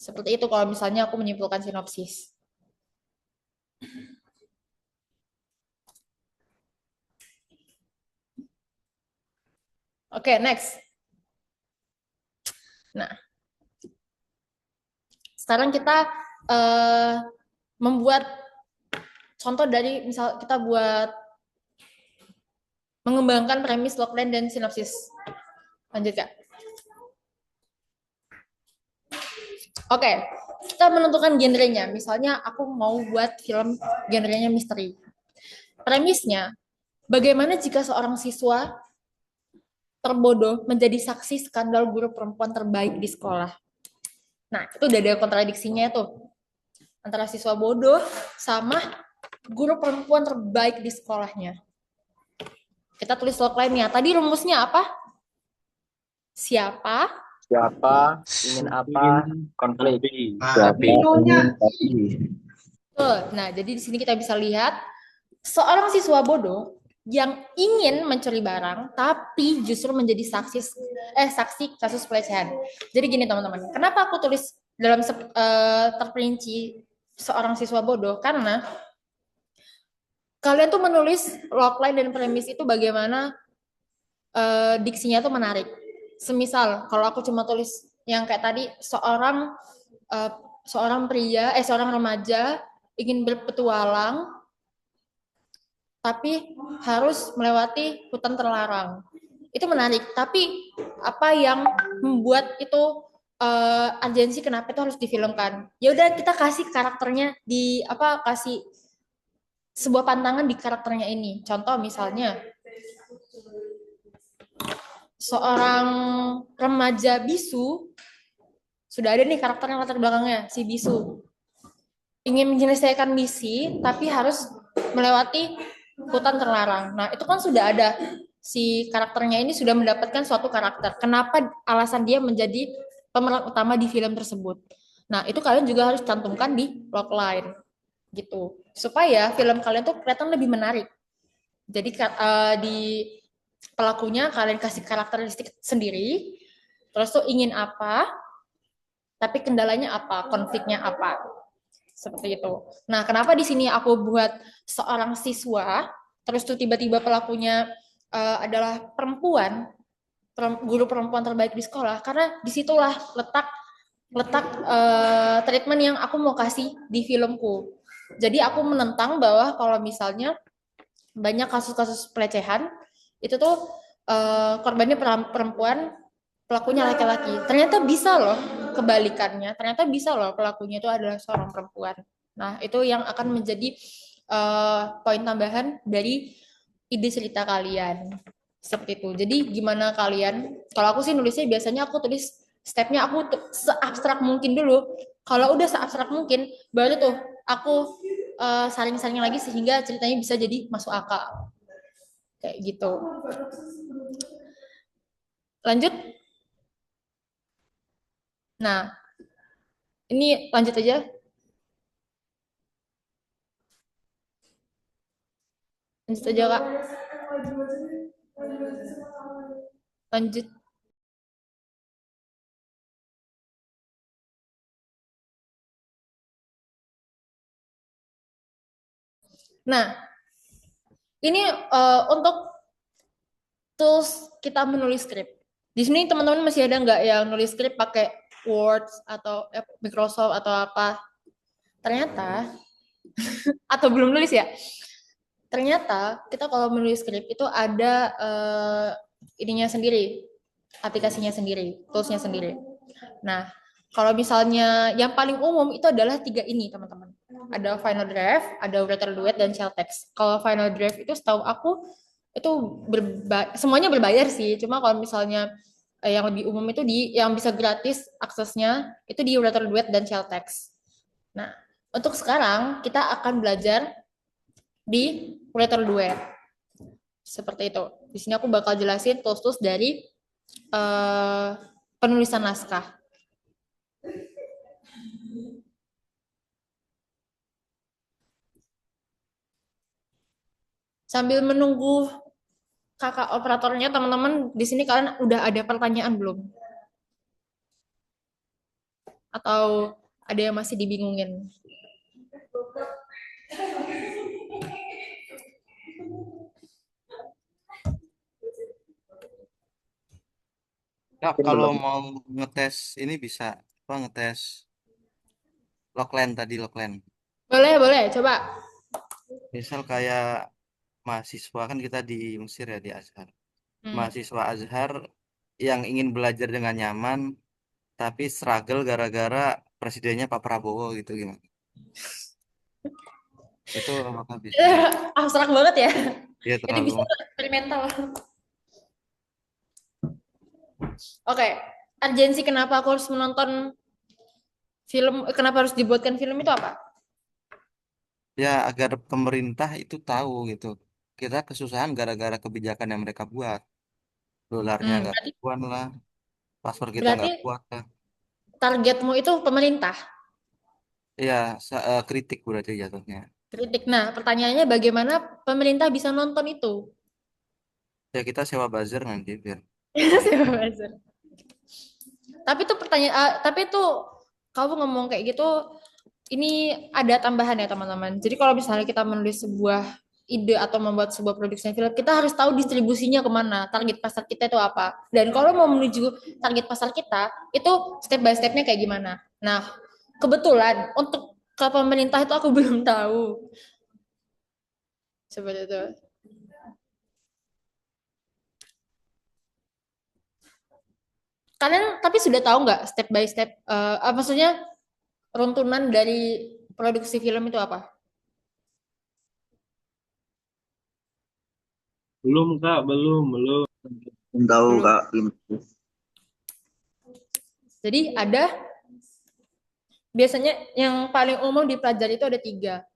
Speaker 1: Seperti itu kalau misalnya aku menyimpulkan sinopsis. Oke, next. Nah, sekarang kita membuat contoh dari misal kita buat mengembangkan premis, logline, dan sinopsis. Lanjut, Kak. Oke, kita menentukan genrenya. Misalnya aku mau buat film genrenya misteri. Premisnya, bagaimana jika seorang siswa terbodoh menjadi saksi skandal guru perempuan terbaik di sekolah. Nah, itu udah ada kontradiksinya tuh. Antara siswa bodoh sama guru perempuan terbaik di sekolahnya. Kita tulis logline-nya. Tadi rumusnya apa? Siapa?
Speaker 2: Siapa, ingin apa,
Speaker 3: Ingin
Speaker 2: konflik.
Speaker 3: tapi
Speaker 4: Siapa ingin tapi
Speaker 1: Nah, jadi di sini kita bisa lihat seorang siswa bodoh yang ingin mencuri barang tapi justru menjadi saksi kasus pelecehan. Jadi gini teman-teman, kenapa aku tulis dalam terperinci seorang siswa bodoh? Karena kalian tuh menulis logline dan premis itu bagaimana diksinya tuh menarik. Semisal kalau aku cuma tulis yang kayak tadi uh, seorang remaja ingin berpetualang tapi harus melewati hutan terlarang. Itu menarik, tapi apa yang membuat itu urgensi kenapa itu harus difilmkan? Ya udah kita kasih karakternya kasih sebuah pantangan di karakternya ini. Contoh misalnya seorang remaja bisu, sudah ada nih karakternya latar belakangnya si bisu ingin menyelesaikan misi tapi harus melewati hutan terlarang. Nah, itu kan sudah ada si karakternya ini sudah mendapatkan suatu karakter. Kenapa alasan dia menjadi pemeran utama di film tersebut? Nah, itu kalian juga harus cantumkan di logline gitu. Supaya film kalian tuh kelihatan lebih menarik. Jadi di pelakunya kalian kasih karakteristik sendiri, terus tuh ingin apa, tapi kendalanya apa, konfliknya apa. Seperti itu. Nah, kenapa di sini aku buat seorang siswa, terus tuh tiba-tiba pelakunya adalah perempuan, guru perempuan terbaik di sekolah, karena disitulah letak letak treatment yang aku mau kasih di filmku. Jadi aku menentang bahwa kalau misalnya banyak kasus-kasus pelecehan itu tuh korbannya perempuan, pelakunya laki-laki. Ternyata bisa loh kebalikannya. Ternyata bisa loh pelakunya itu adalah seorang perempuan. Nah, itu yang akan menjadi poin tambahan dari ide cerita kalian. Seperti itu. Jadi gimana kalian? Kalau aku sih nulisnya biasanya aku tulis stepnya aku seabstrak mungkin dulu. Kalau udah seabstrak mungkin, baru tuh aku saring-saring lagi sehingga ceritanya bisa jadi masuk akal. Kayak gitu. Lanjut. Nah, ini lanjut aja. Lanjut aja, Kak. Lanjut. Nah, ini untuk tools kita menulis skrip. Di sini teman-teman masih ada nggak yang nulis skrip pakai Word atau Microsoft atau apa? Ternyata, atau belum nulis ya? Ternyata kita kalau menulis skrip itu ada ininya sendiri, aplikasinya sendiri, toolsnya sendiri. Nah, kalau misalnya yang paling umum itu adalah 3 ini, teman-teman. Ada Final Draft, ada Writer Duet, dan Shell Text. Kalau Final Draft itu setahu aku itu semuanya berbayar sih. Cuma kalau misalnya yang lebih umum itu yang bisa gratis aksesnya itu di Writer Duet dan Shell Text. Nah, untuk sekarang kita akan belajar di Writer Duet. Seperti itu. Di sini aku bakal jelasin tools-tools dari penulisan naskah. Sambil menunggu kakak operatornya, teman-teman, di sini kalian udah ada pertanyaan belum? Atau ada yang masih dibingungin?
Speaker 5: Ya,
Speaker 2: Mungkin
Speaker 5: kalau
Speaker 2: belum.
Speaker 5: mau ngetes ini bisa apa ngetes Logline tadi Logline.
Speaker 1: Boleh, boleh, coba.
Speaker 5: Misal kayak mahasiswa kan kita di Mesir ya di Azhar.
Speaker 1: Hmm.
Speaker 5: Mahasiswa Azhar yang ingin belajar dengan nyaman tapi struggle gara-gara presidennya Pak Prabowo gitu gimana? Itu apakah bisa?
Speaker 1: Abstrak banget ya.
Speaker 5: Ya
Speaker 1: Ini
Speaker 5: terlalu
Speaker 1: bisa eksperimental. Oke, urgensi kenapa aku harus menonton film, kenapa harus dibuatkan film itu apa?
Speaker 5: ya agar pemerintah itu tahu gitu. Kita kesusahan gara-gara kebijakan yang mereka buat. Dolarnya nggak
Speaker 1: Berarti,
Speaker 5: kuat lah, paspor kita
Speaker 1: berarti
Speaker 5: nggak kuat lah.
Speaker 1: targetmu itu pemerintah.
Speaker 5: Ya, kritik berarti jatuhnya.
Speaker 1: Kritik. Nah, pertanyaannya bagaimana pemerintah bisa nonton itu?
Speaker 5: Ya kita sewa buzzer nanti biar
Speaker 1: Saya
Speaker 5: kelihatan.
Speaker 1: buzzer. Tapi itu pertanyaan, tapi itu kamu ngomong kayak gitu, ini ada tambahan ya teman-teman. Jadi kalau misalnya kita menulis sebuah ide atau membuat sebuah produksi film, kita harus tahu distribusinya kemana, target pasar kita itu apa. Dan kalau mau menuju target pasar kita, itu step by stepnya kayak gimana. Nah, kebetulan untuk ke pemerintah itu aku belum tahu. Seperti itu. Kalian tapi sudah tahu nggak step by step, maksudnya runtunan dari produksi film itu apa?
Speaker 3: Belum Kak, belum.
Speaker 4: Belum tahu
Speaker 1: Belum.
Speaker 4: Kak. Belum.
Speaker 1: Jadi ada biasanya yang paling umum dipelajari itu ada 3.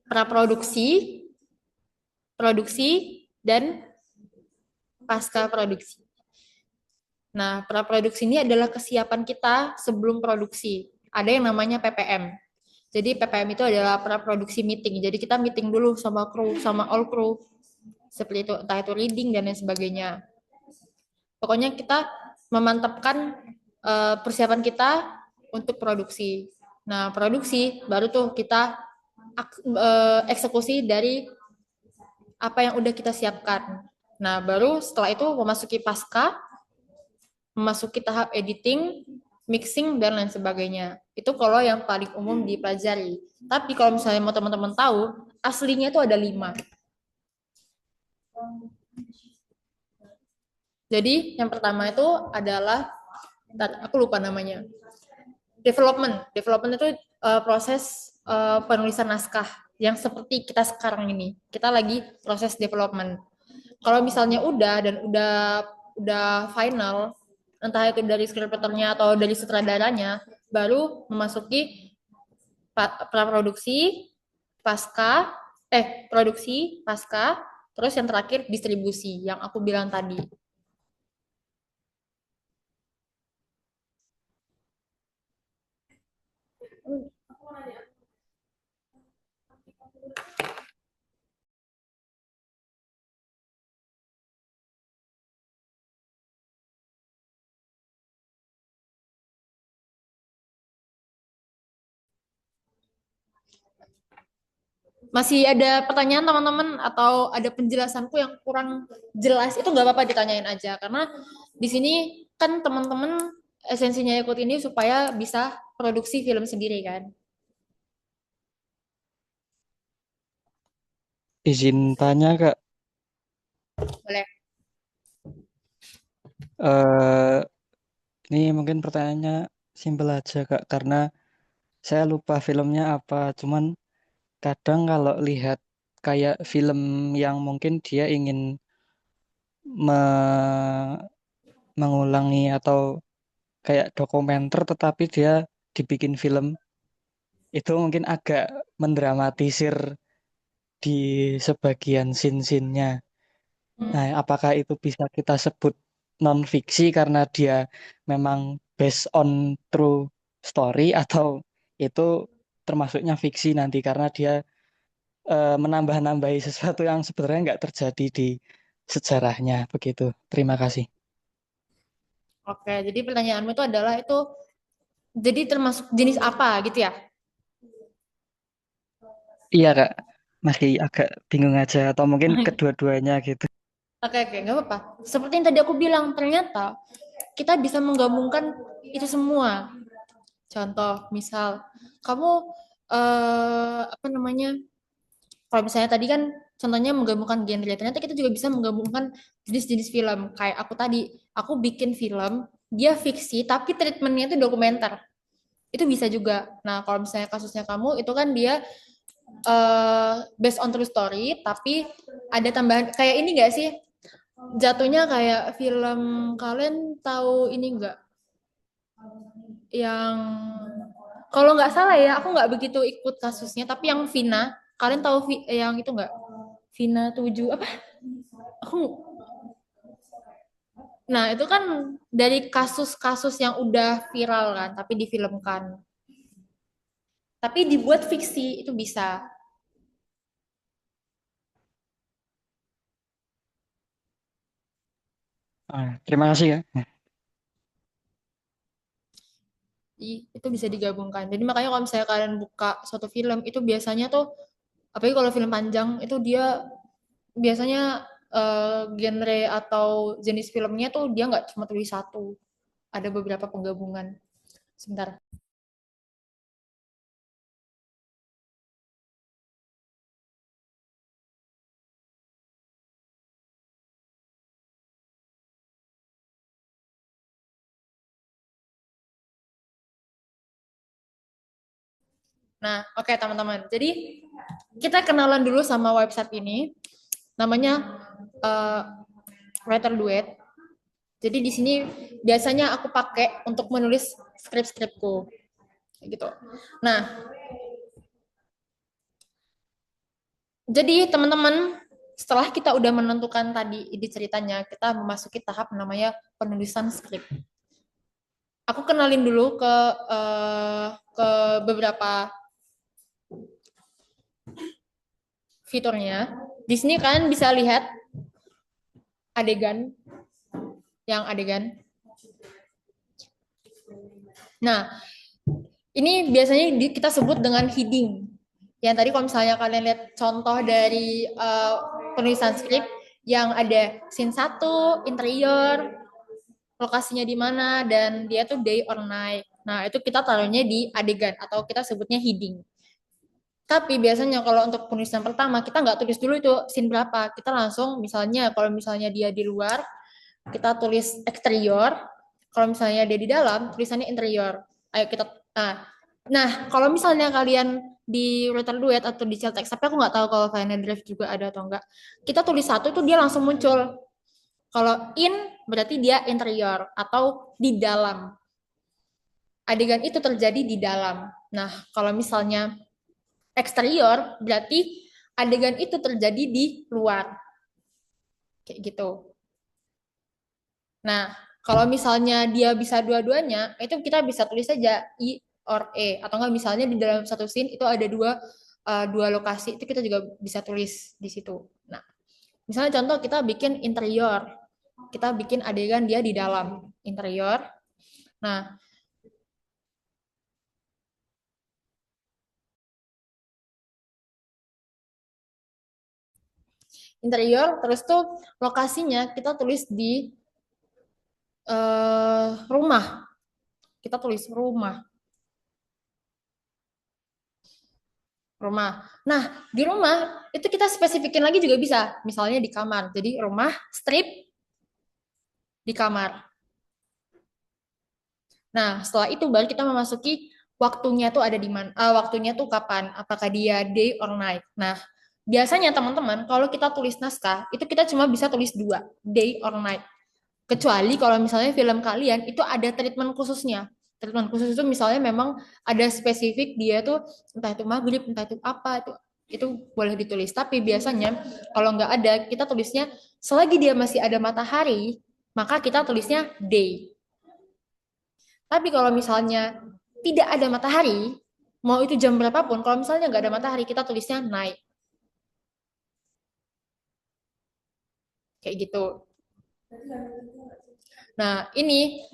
Speaker 1: Praproduksi, produksi, dan pasca produksi. Nah, praproduksi ini adalah kesiapan kita sebelum produksi. Ada yang namanya PPM. Jadi PPM itu adalah praproduksi meeting. Jadi kita meeting dulu sama kru, sama all kru. Seperti itu, entah itu reading dan lain sebagainya. Pokoknya kita memantapkan persiapan kita untuk produksi. Nah, produksi baru tuh kita eksekusi dari apa yang udah kita siapkan. Nah, baru setelah itu memasuki pasca, memasuki tahap editing, mixing, dan lain sebagainya. Itu kalau yang paling umum dipelajari. Tapi kalau misalnya mau teman-teman tahu, aslinya itu ada 5. Jadi yang pertama itu adalah, aku lupa namanya, development. Development itu proses penulisan naskah yang seperti kita sekarang ini. Kita lagi proses development. Kalau misalnya udah dan udah final, entah itu dari scripternya atau dari sutradaranya, baru memasuki praproduksi, pasca, produksi, pasca, terus yang terakhir distribusi yang aku bilang tadi. Masih ada pertanyaan teman-teman atau ada penjelasanku yang kurang jelas itu nggak apa-apa ditanyain aja karena di sini kan teman-teman esensinya ikut ini supaya bisa produksi film sendiri kan.
Speaker 6: Izin tanya Kak,
Speaker 1: Boleh.
Speaker 6: eh ini mungkin pertanyaannya simpel aja Kak, karena saya lupa filmnya apa. Cuman kadang kalau lihat kayak film yang mungkin dia ingin me- mengulangi atau kayak dokumenter, tetapi dia dibikin film, itu mungkin agak mendramatisir di sebagian scene-scene-nya. Nah, apakah itu bisa kita sebut non fiksi karena dia memang based on true story atau itu termasuknya fiksi nanti karena dia menambah-nambahi sesuatu yang sebenarnya nggak terjadi di sejarahnya begitu. Terima kasih.
Speaker 1: Oke, jadi pertanyaanmu itu adalah itu jadi termasuk jenis apa gitu ya?
Speaker 6: Iya Kak, masih agak bingung aja atau mungkin kedua-duanya gitu.
Speaker 1: Oke, nggak apa-apa. Seperti yang tadi aku bilang, ternyata kita bisa menggabungkan itu semua. Contoh, misal kamu apa namanya? Kalau misalnya tadi kan contohnya menggabungkan genre, ternyata kita juga bisa menggabungkan jenis-jenis film. Kayak aku tadi, aku bikin film, dia fiksi, tapi treatmentnya itu dokumenter. Itu bisa juga. Nah, kalau misalnya kasusnya kamu, itu kan dia based on true story, tapi ada tambahan, kayak ini nggak sih? Jatuhnya kayak film, kalian tahu ini nggak? Yang, kalau nggak salah ya, aku nggak begitu ikut kasusnya, tapi yang Vina, kalian tahu yang itu nggak? Vina 7 apa? Aku Nah, itu kan dari kasus-kasus yang udah viral kan, tapi difilmkan. Tapi dibuat fiksi itu bisa.
Speaker 6: Terima kasih ya.
Speaker 1: Itu bisa digabungkan. Jadi makanya kalau misalnya kalian buka suatu film, itu biasanya tuh, apalagi kalau film panjang, itu dia biasanya genre atau jenis filmnya tuh dia nggak cuma tulis satu. Ada beberapa penggabungan. Sebentar. Nah, oke teman-teman. Jadi kita kenalan dulu sama website ini. Namanya uh, Writer Duet. Jadi di sini biasanya aku pakai untuk menulis skrip-skripku. Gitu. Nah, jadi teman-teman, setelah kita udah menentukan tadi ide ceritanya, kita memasuki tahap namanya penulisan skrip. Aku kenalin dulu ke beberapa fiturnya. Di sini kalian bisa lihat adegan, yang adegan. Nah, ini biasanya kita sebut dengan heading. Yang tadi kalau misalnya kalian lihat contoh dari penulisan skrip, yang ada scene 1, interior, lokasinya di mana, dan dia tuh day or night. Nah, itu kita taruhnya di adegan, atau kita sebutnya heading. Tapi biasanya kalau untuk penulisan pertama, kita nggak tulis dulu itu scene berapa. Kita langsung, misalnya, kalau misalnya dia di luar, kita tulis eksterior. Kalau misalnya dia di dalam, tulisannya interior. Ayo kita, kalau misalnya kalian di Writer Duet atau di Celtex, tapi aku nggak tahu kalau Final Drive juga ada atau enggak. Kita tulis satu itu dia langsung muncul. Kalau in berarti dia interior atau di dalam. Adegan itu terjadi di dalam. Nah, kalau misalnya eksterior berarti adegan itu terjadi di luar. Kayak gitu. Nah, kalau misalnya dia bisa dua-duanya, itu kita bisa tulis saja I or E. Atau enggak misalnya di dalam satu scene itu ada dua lokasi, itu kita juga bisa tulis di situ. Nah, misalnya contoh kita bikin interior. Kita bikin adegan dia di dalam interior. Nah, Interior, terus tuh lokasinya kita tulis di rumah. Kita tulis rumah. Rumah. Nah, di rumah itu kita spesifikin lagi juga bisa. Misalnya di kamar. Jadi rumah strip di kamar. Nah, setelah itu baru kita memasuki waktunya tuh ada di mana, waktunya tuh kapan, apakah dia day or night. Nah, biasanya teman-teman, kalau kita tulis naskah, itu kita cuma bisa tulis dua, day or night. Kecuali kalau misalnya film kalian itu ada treatment khususnya. Treatment khusus itu misalnya memang ada spesifik dia tuh entah itu maghrib, entah itu apa, itu boleh ditulis. Tapi biasanya kalau nggak ada, kita tulisnya selagi dia masih ada matahari, maka kita tulisnya day. Tapi kalau misalnya tidak ada matahari, mau itu jam berapapun, kalau misalnya nggak ada matahari, kita tulisnya night. Kayak gitu. Nah, ini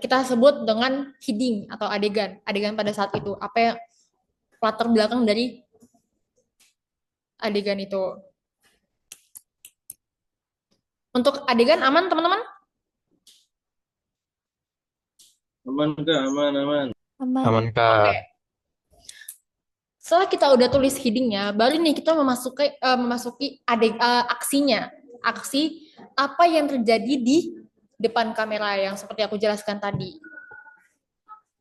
Speaker 1: kita sebut dengan heading atau adegan. Adegan pada saat itu. Apa yang latar belakang dari adegan itu. Untuk adegan aman, teman-teman?
Speaker 3: Aman Kak, aman, aman.
Speaker 5: Aman,
Speaker 1: Oke.
Speaker 5: Kak.
Speaker 1: Setelah kita udah tulis headingnya, baru nih kita memasuki aksinya. Aksi apa yang terjadi di depan kamera yang seperti aku jelaskan tadi.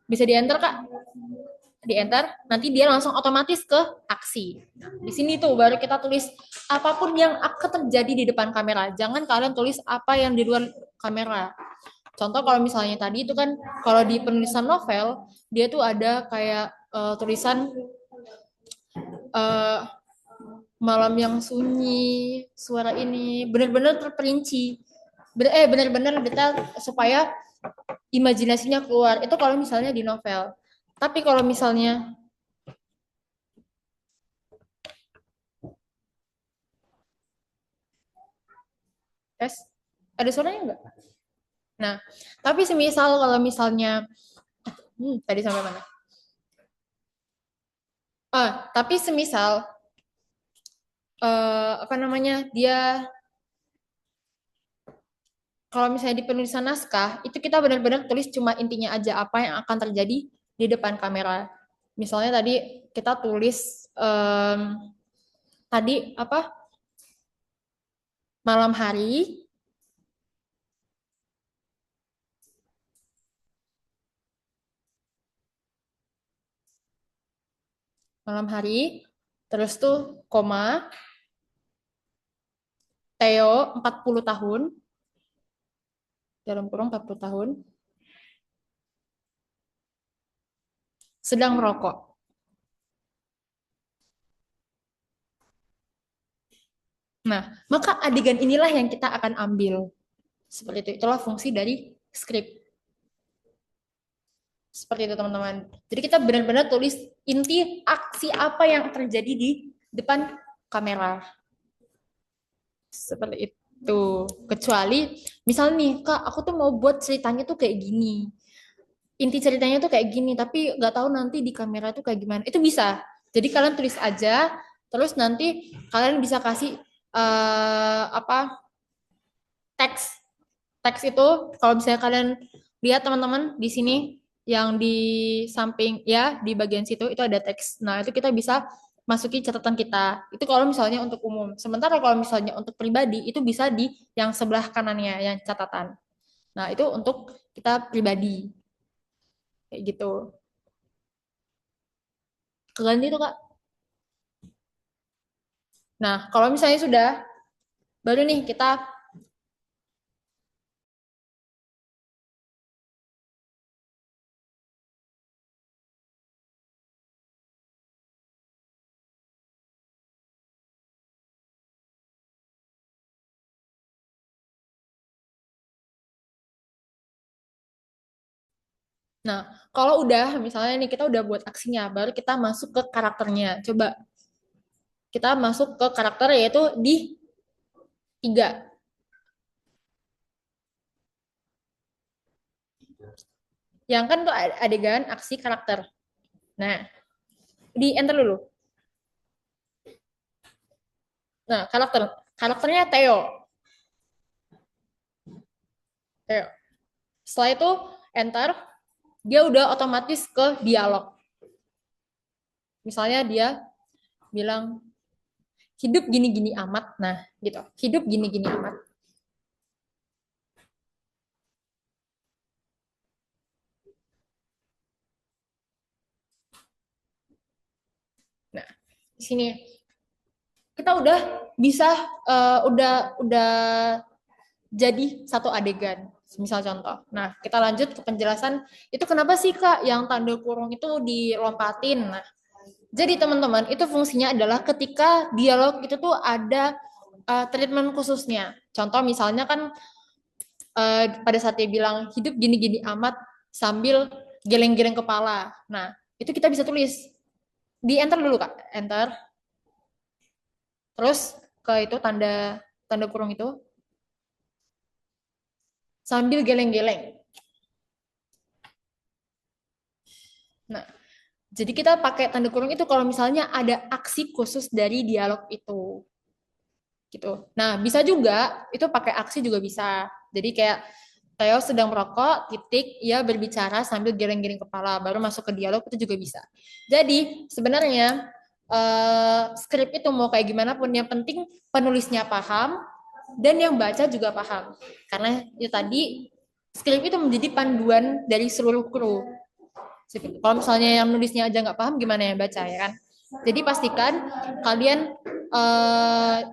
Speaker 1: Bisa di-enter, Kak? Di-enter, nanti dia langsung otomatis ke aksi. Di sini tuh baru kita tulis apapun yang akan terjadi di depan kamera. Jangan kalian tulis apa yang di luar kamera. Contoh kalau misalnya tadi itu kan, kalau di penulisan novel, dia tuh ada kayak tulisan uh, malam yang sunyi, suara ini benar-benar terperinci, benar-benar detail supaya imajinasinya keluar. Itu kalau misalnya di novel. Tapi kalau misalnya ada suaranya enggak? Nah, tapi semisal kalau misalnya tadi sampai mana? Tapi semisal apa namanya? Dia kalau misalnya di penulisan naskah, itu kita benar-benar tulis cuma intinya aja apa yang akan terjadi di depan kamera. Misalnya tadi kita tulis tadi apa? Malam hari. Malam hari. Terus tuh koma. Theo 40 tahun. Dalam kurung 40 tahun. Sedang merokok. Nah, maka adegan inilah yang kita akan ambil. Seperti itu. Itulah fungsi dari skrip. Seperti itu, teman-teman. Jadi kita benar-benar tulis inti aksi apa yang terjadi di depan kamera. Seperti itu. Kecuali, misalnya nih, Kak, aku tuh mau buat ceritanya tuh kayak gini. Inti ceritanya tuh kayak gini, tapi nggak tahu nanti di kamera tuh kayak gimana. Itu bisa. Jadi kalian tulis aja, terus nanti kalian bisa kasih apa teks. Teks itu kalau misalnya kalian lihat teman-teman di sini yang di samping ya di bagian situ itu ada teks. Nah, itu kita bisa masuki catatan kita. Itu kalau misalnya untuk umum. Sementara kalau misalnya untuk pribadi itu bisa di yang sebelah kanannya yang catatan. Nah, itu untuk kita pribadi. Kayak gitu. Keganti itu, Kak. Nah, kalau misalnya sudah baru nih kita Nah, kalau udah misalnya nih kita udah buat aksinya, baru kita masuk ke karakternya. Coba kita masuk ke karakter yaitu di 3. Yang kan tuh adegan aksi karakter. Nah, di enter dulu. Nah, karakternya Theo. Theo. Setelah itu enter, dia udah otomatis ke dialog. Misalnya dia bilang hidup gini-gini amat. Nah, gitu. Hidup gini-gini amat. Nah, di sini kita udah bisa udah jadi satu adegan. Misal contoh. Nah, kita lanjut ke penjelasan itu kenapa sih Kak yang tanda kurung itu dilompatin. Nah, jadi teman-teman, itu fungsinya adalah ketika dialog itu tuh ada treatment khususnya. Contoh misalnya kan pada saat dia bilang hidup gini-gini amat sambil geleng-geleng kepala. Nah, itu kita bisa tulis. Di enter dulu Kak, enter. Terus ke itu tanda kurung itu sambil geleng-geleng. Nah, jadi kita pakai tanda kurung itu kalau misalnya ada aksi khusus dari dialog itu. Gitu. Nah, bisa juga itu pakai aksi juga bisa. Jadi kayak Theo sedang merokok, titik, ia berbicara sambil geleng-geleng kepala, baru masuk ke dialog itu juga bisa. Jadi sebenarnya skrip itu mau kayak gimana pun yang penting penulisnya paham dan yang baca juga paham. Karena itu tadi skrip itu menjadi panduan dari seluruh kru. Kalau misalnya yang nulisnya aja nggak paham, gimana yang baca ya kan? Jadi pastikan kalian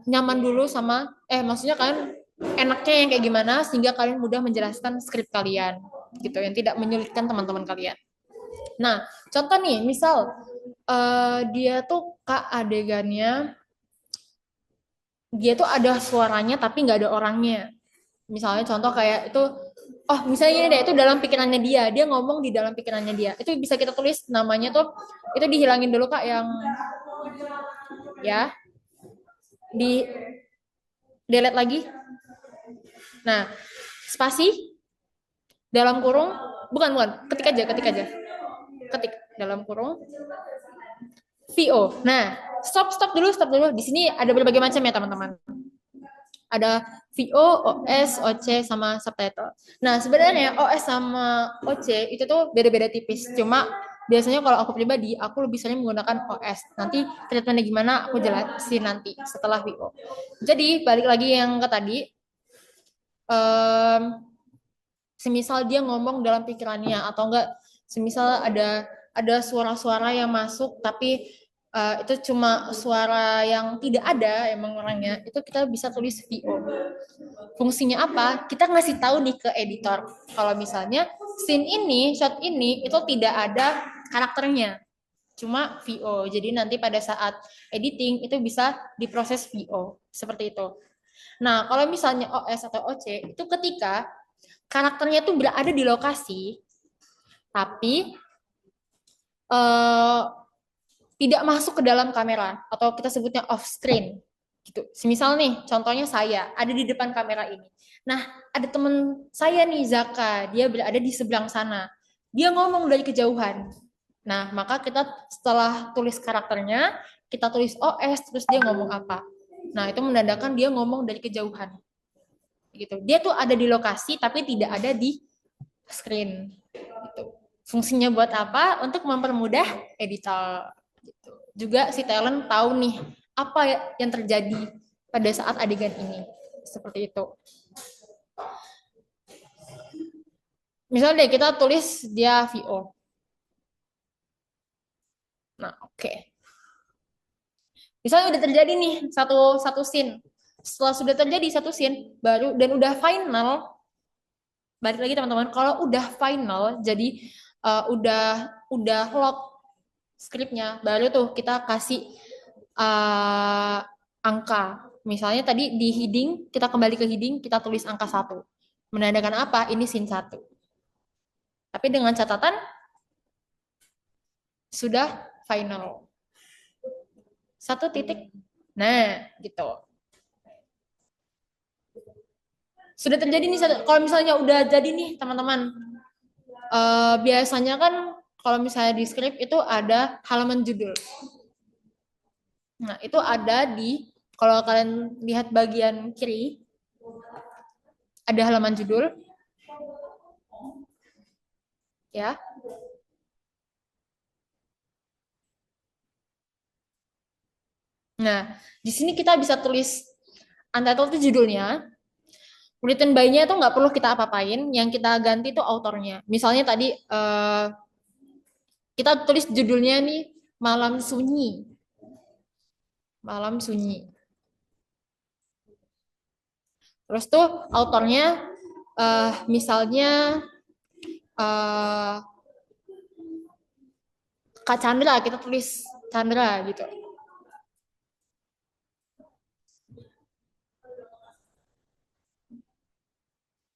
Speaker 1: nyaman dulu sama, maksudnya kalian enaknya yang kayak gimana sehingga kalian mudah menjelaskan skrip kalian, gitu, yang tidak menyulitkan teman-teman kalian. Nah, contoh nih, misal dia tuh Kak adegannya, dia tuh ada suaranya tapi nggak ada orangnya. Misalnya contoh kayak itu, oh misalnya ini deh, itu dalam pikirannya dia ngomong di dalam pikirannya dia. Itu bisa kita tulis namanya tuh, itu dihilangin dulu Kak yang, ya, di delete lagi. Nah, spasi, dalam kurung, bukan, ketik aja. Ketik, dalam kurung, VO. Nah, stop dulu. Di sini ada berbagai macam ya teman-teman. Ada VO, OS, OC, sama subtitle. Nah, sebenarnya OS sama OC itu tuh beda-beda tipis. Cuma biasanya kalau aku pribadi, aku lebih sering menggunakan OS. Nanti treatmentnya gimana, aku jelasin nanti setelah VO. Jadi, balik lagi yang ke tadi, semisal dia ngomong dalam pikirannya, atau enggak, semisal ada suara-suara yang masuk, tapi itu cuma suara yang tidak ada emang orangnya, itu kita bisa tulis VO. Fungsinya apa? Kita ngasih tahu nih ke editor kalau misalnya scene ini, shot ini itu tidak ada karakternya, cuma VO. Jadi nanti pada saat editing itu bisa diproses VO seperti itu. Nah, kalau misalnya OS atau OC itu ketika karakternya tuh berada di lokasi tapi tidak masuk ke dalam kamera, atau kita sebutnya off screen gitu. Semisal nih, contohnya saya ada di depan kamera ini. Nah, ada teman saya nih, Zaka, dia berada di seberang sana. Dia ngomong dari kejauhan. Nah, maka kita setelah tulis karakternya, kita tulis OS, terus dia ngomong apa. Nah, itu menandakan dia ngomong dari kejauhan. Gitu. Dia tuh ada di lokasi, tapi tidak ada di screen. Gitu. Fungsinya buat apa? Untuk mempermudah editor. Gitu. Juga si talent tahu nih apa yang terjadi pada saat adegan ini, seperti itu. Misalnya deh kita tulis dia VO. Nah, oke. Misalnya udah terjadi nih satu scene. Setelah sudah terjadi satu scene baru dan udah final, balik lagi teman-teman, kalau udah final, jadi udah lock skripnya, baru tuh kita kasih angka. Misalnya tadi di heading, kita kembali ke heading, kita tulis angka 1. Menandakan apa? Ini scene 1. Tapi dengan catatan, sudah final. 1 titik. Nah, gitu. Sudah terjadi nih, kalau misalnya udah jadi nih teman-teman, biasanya kan kalau misalnya di skrip itu ada halaman judul. Nah, itu ada di Kalau kalian lihat bagian kiri, ada halaman judul, ya. Nah, di sini kita bisa tulis untitled itu judulnya. Written by-nya itu nggak perlu kita apa-apain, yang kita ganti itu autornya. Misalnya tadi kita tulis judulnya nih Malam Sunyi. Malam Sunyi. Terus tuh autornya misalnya Kak Chandra, kita tulis Chandra gitu.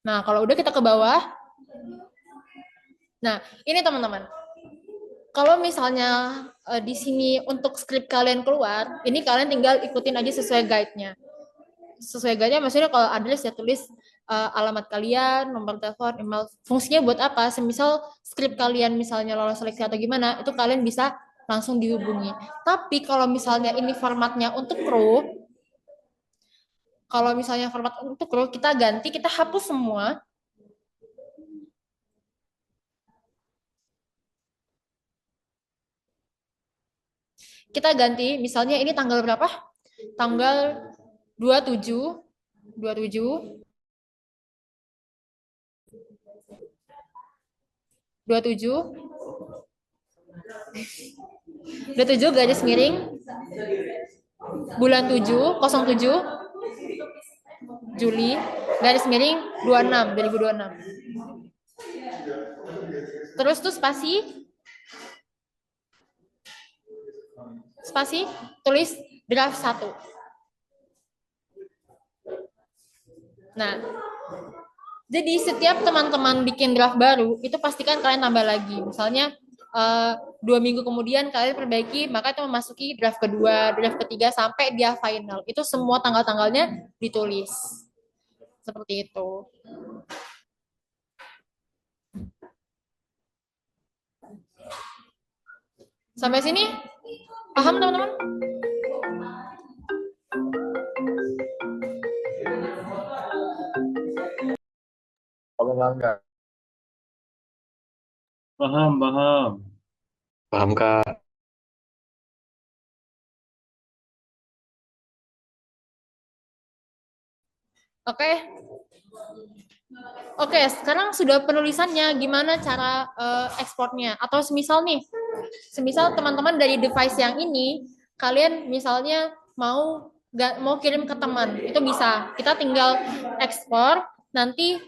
Speaker 1: Nah, kalau udah kita ke bawah. Nah, ini teman-teman. Kalau misalnya di sini untuk skrip kalian keluar, ini kalian tinggal ikutin aja sesuai guide-nya. Sesuai guide-nya maksudnya kalau address ya tulis alamat kalian, nomor telepon, email. Fungsinya buat apa? Semisal skrip kalian misalnya lolos seleksi atau gimana, itu kalian bisa langsung dihubungi. Tapi kalau misalnya ini formatnya untuk kru, kalau misalnya format untuk kru, kita ganti, kita hapus semua. Kita ganti, misalnya ini tanggal berapa? Tanggal 27, 27, 27, 27 garis miring, bulan 7, 07, Juli, garis miring 26, 2026. Terus tuh spasi, tulis draft 1. Nah, jadi setiap teman-teman bikin draft baru, itu pastikan kalian tambah lagi. Misalnya 2 minggu kemudian kalian perbaiki, maka itu memasuki draft kedua, draft ketiga, sampai dia final. Itu semua tanggal-tanggalnya ditulis. Seperti itu. Sampai sini paham teman-teman?
Speaker 2: Enggak.
Speaker 3: Paham.
Speaker 4: Paham, Kak.
Speaker 1: Oke, sekarang sudah penulisannya, gimana cara ekspornya? Atau semisal teman-teman dari device yang ini, kalian misalnya mau kirim ke teman, itu bisa. Kita tinggal ekspor, nanti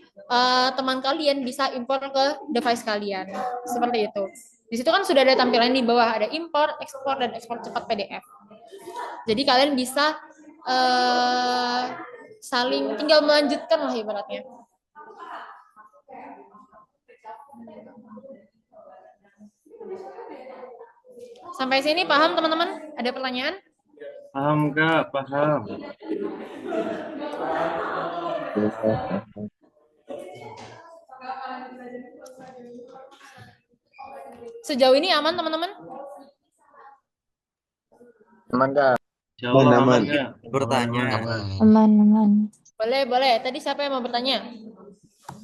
Speaker 1: teman kalian bisa impor ke device kalian. Seperti itu. Di situ kan sudah ada tampilan di bawah, ada impor, ekspor, dan ekspor cepat PDF. Jadi kalian bisa saling tinggal melanjutkan lah ibaratnya. Sampai sini paham teman-teman? Ada pertanyaan?
Speaker 3: Paham, Kak, paham.
Speaker 1: Sejauh ini aman teman-teman?
Speaker 2: Aman, Kak.
Speaker 3: Jawab
Speaker 4: Aman.
Speaker 3: Kak.
Speaker 5: Bertanya,
Speaker 7: Aman.
Speaker 1: Boleh. Tadi siapa yang mau bertanya?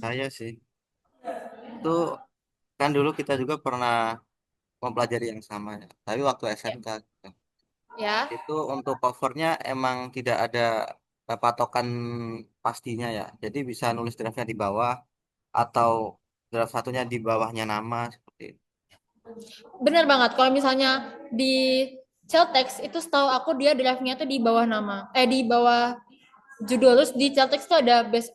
Speaker 5: saya sih. Itu kan dulu kita juga pernah mempelajari yang sama ya. Tapi waktu SMK gitu.
Speaker 1: Ya.
Speaker 5: Itu untuk covernya emang tidak ada patokan pastinya ya. Jadi bisa nulis draftnya di bawah atau draft satunya di bawahnya nama seperti itu.
Speaker 1: Benar banget. Kalau misalnya di Celtex itu setahu aku dia draftnya tuh di bawah nama. Di bawah judul. Terus di Celtex tuh ada based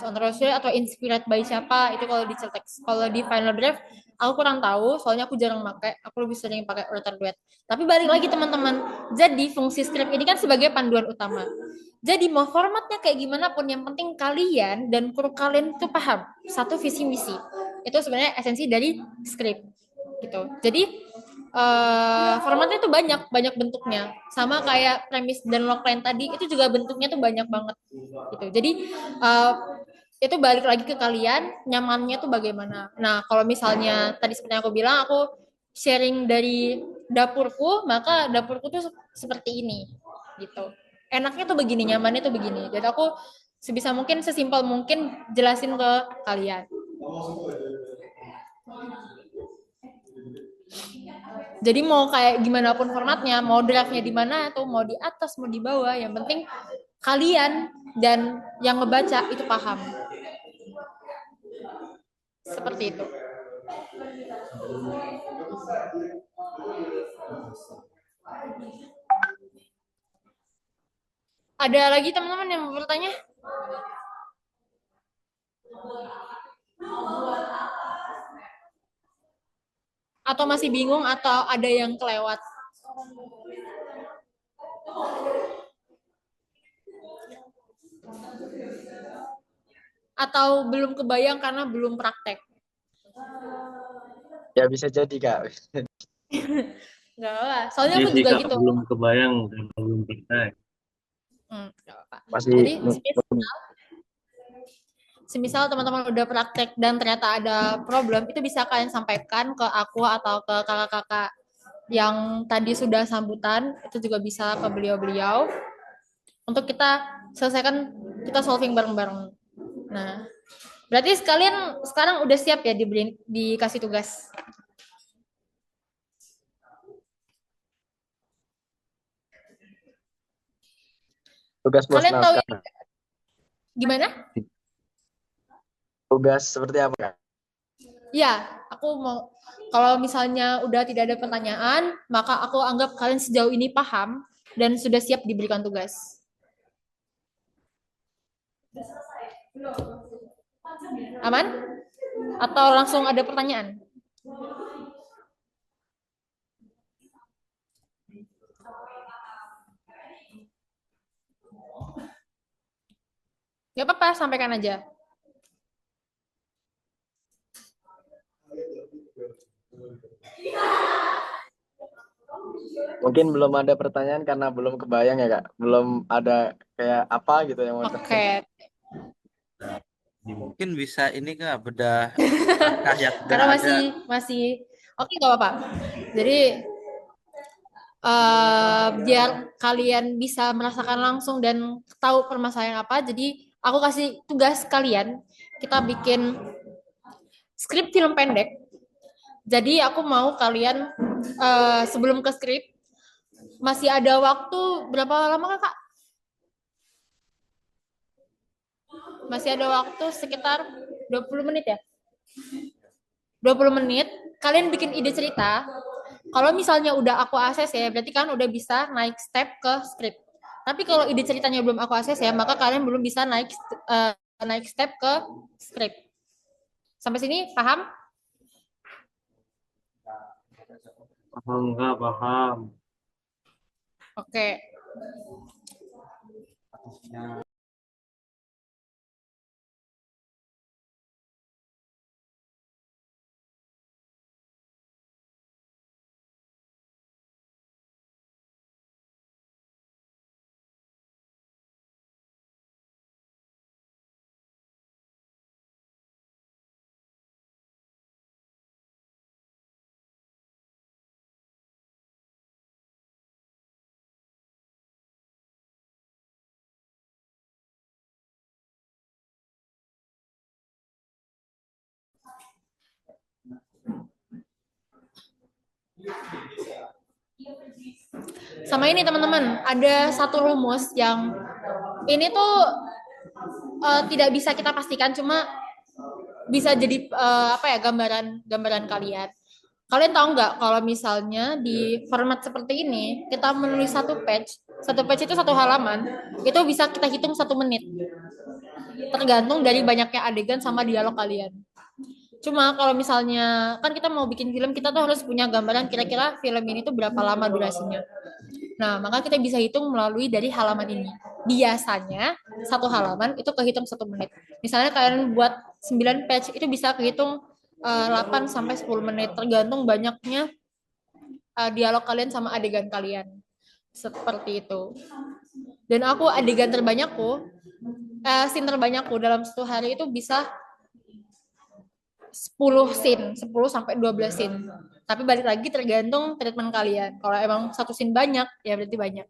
Speaker 1: on Roswell atau inspired by siapa, itu kalau di Celtex. Kalau di final draft aku kurang tahu, soalnya aku jarang pakai, aku lebih sering pakai Writer Duet. Tapi balik lagi teman-teman, jadi fungsi script ini kan sebagai panduan utama. Jadi mau formatnya kayak gimana pun, yang penting kalian dan kru kalian itu paham satu visi misi. Itu sebenarnya esensi dari script gitu. Jadi formatnya itu banyak bentuknya, sama kayak premis dan logline tadi, itu juga bentuknya tuh banyak banget gitu. Jadi itu balik lagi ke kalian, nyamannya tuh bagaimana. Nah, kalau misalnya tadi seperti yang aku bilang, aku sharing dari dapurku, maka dapurku tuh seperti ini gitu. enaknya tuh begini, nyamannya tuh begini. Dan aku sebisa mungkin, sesimpel mungkin jelasin ke kalian. Jadi mau kayak gimana pun formatnya, mau draftnya di mana atau mau di atas, mau di bawah, yang penting kalian dan yang ngebaca itu paham. Seperti itu. Ada lagi teman-teman yang mau bertanya? Atau masih bingung atau ada yang kelewat? Atau belum kebayang karena belum praktek?
Speaker 2: Ya bisa jadi Kak.
Speaker 1: Nggak apa-apa. Soalnya
Speaker 3: Iya
Speaker 1: aku
Speaker 3: sih
Speaker 1: juga
Speaker 3: Kak,
Speaker 1: gitu.
Speaker 3: belum kebayang dan belum praktek.
Speaker 1: Nggak apa-apa.
Speaker 2: Masih
Speaker 1: Jadi semisal teman-teman udah praktek dan ternyata ada problem, itu bisa kalian sampaikan ke aku atau ke kakak-kakak yang tadi sudah sambutan, itu juga bisa ke beliau-beliau untuk kita selesaikan, kita solving bareng-bareng. Nah, berarti sekalian sekarang udah siap ya dikasih tugas?
Speaker 2: tugas plus
Speaker 1: Kalian tahu
Speaker 2: naskah.
Speaker 1: gimana?
Speaker 2: Tugas seperti apa Kak?
Speaker 1: Ya, aku mau, kalau misalnya udah tidak ada pertanyaan, maka aku anggap kalian sejauh ini paham dan sudah siap diberikan tugas. Aman? Atau langsung ada pertanyaan? Gak apa-apa, sampaikan aja.
Speaker 2: Mungkin belum ada pertanyaan karena belum kebayang ya Kak. Belum ada kayak apa gitu yang mau
Speaker 1: Oke.
Speaker 5: Mungkin bisa ini Kak, bedah naskah yang udah
Speaker 1: Karena
Speaker 5: ada.
Speaker 1: masih oke, gak apa-apa. Jadi biar kalian bisa merasakan langsung dan tahu permasalahan apa, jadi aku kasih tugas kalian, kita bikin skrip film pendek. Jadi aku mau kalian sebelum ke skrip, masih ada waktu berapa lama Kak? Masih ada waktu sekitar 20 menit ya? 20 menit, kalian bikin ide cerita. Kalau misalnya udah aku akses ya, berarti kan udah bisa naik step ke skrip. Tapi kalau ide ceritanya belum aku akses ya, maka kalian belum bisa naik step ke skrip. Sampai sini paham?
Speaker 3: Paham nggak? Paham.
Speaker 1: Oke. Sama ini teman-teman, ada satu rumus yang ini tuh tidak bisa kita pastikan, cuma bisa jadi apa ya, gambaran kalian. Kalian tahu nggak kalau misalnya di format seperti ini kita menulis satu page itu satu halaman, itu bisa kita hitung 1 menit, tergantung dari banyaknya adegan sama dialog kalian. Cuma kalau misalnya kan kita mau bikin film, kita tuh harus punya gambaran kira-kira film ini tuh berapa lama durasinya. Nah, maka kita bisa hitung melalui dari halaman ini. Biasanya satu halaman itu kehitung 1 menit. Misalnya kalian buat 9 page, itu bisa kehitung 8 sampai 10 menit, tergantung banyaknya dialog kalian sama adegan kalian. Seperti itu. Dan aku adegan terbanyakku, scene terbanyakku dalam satu hari itu bisa 10 scene, 10 sampai 12 scene. Tapi balik lagi tergantung treatment kalian. Kalau emang satu scene banyak, ya berarti banyak.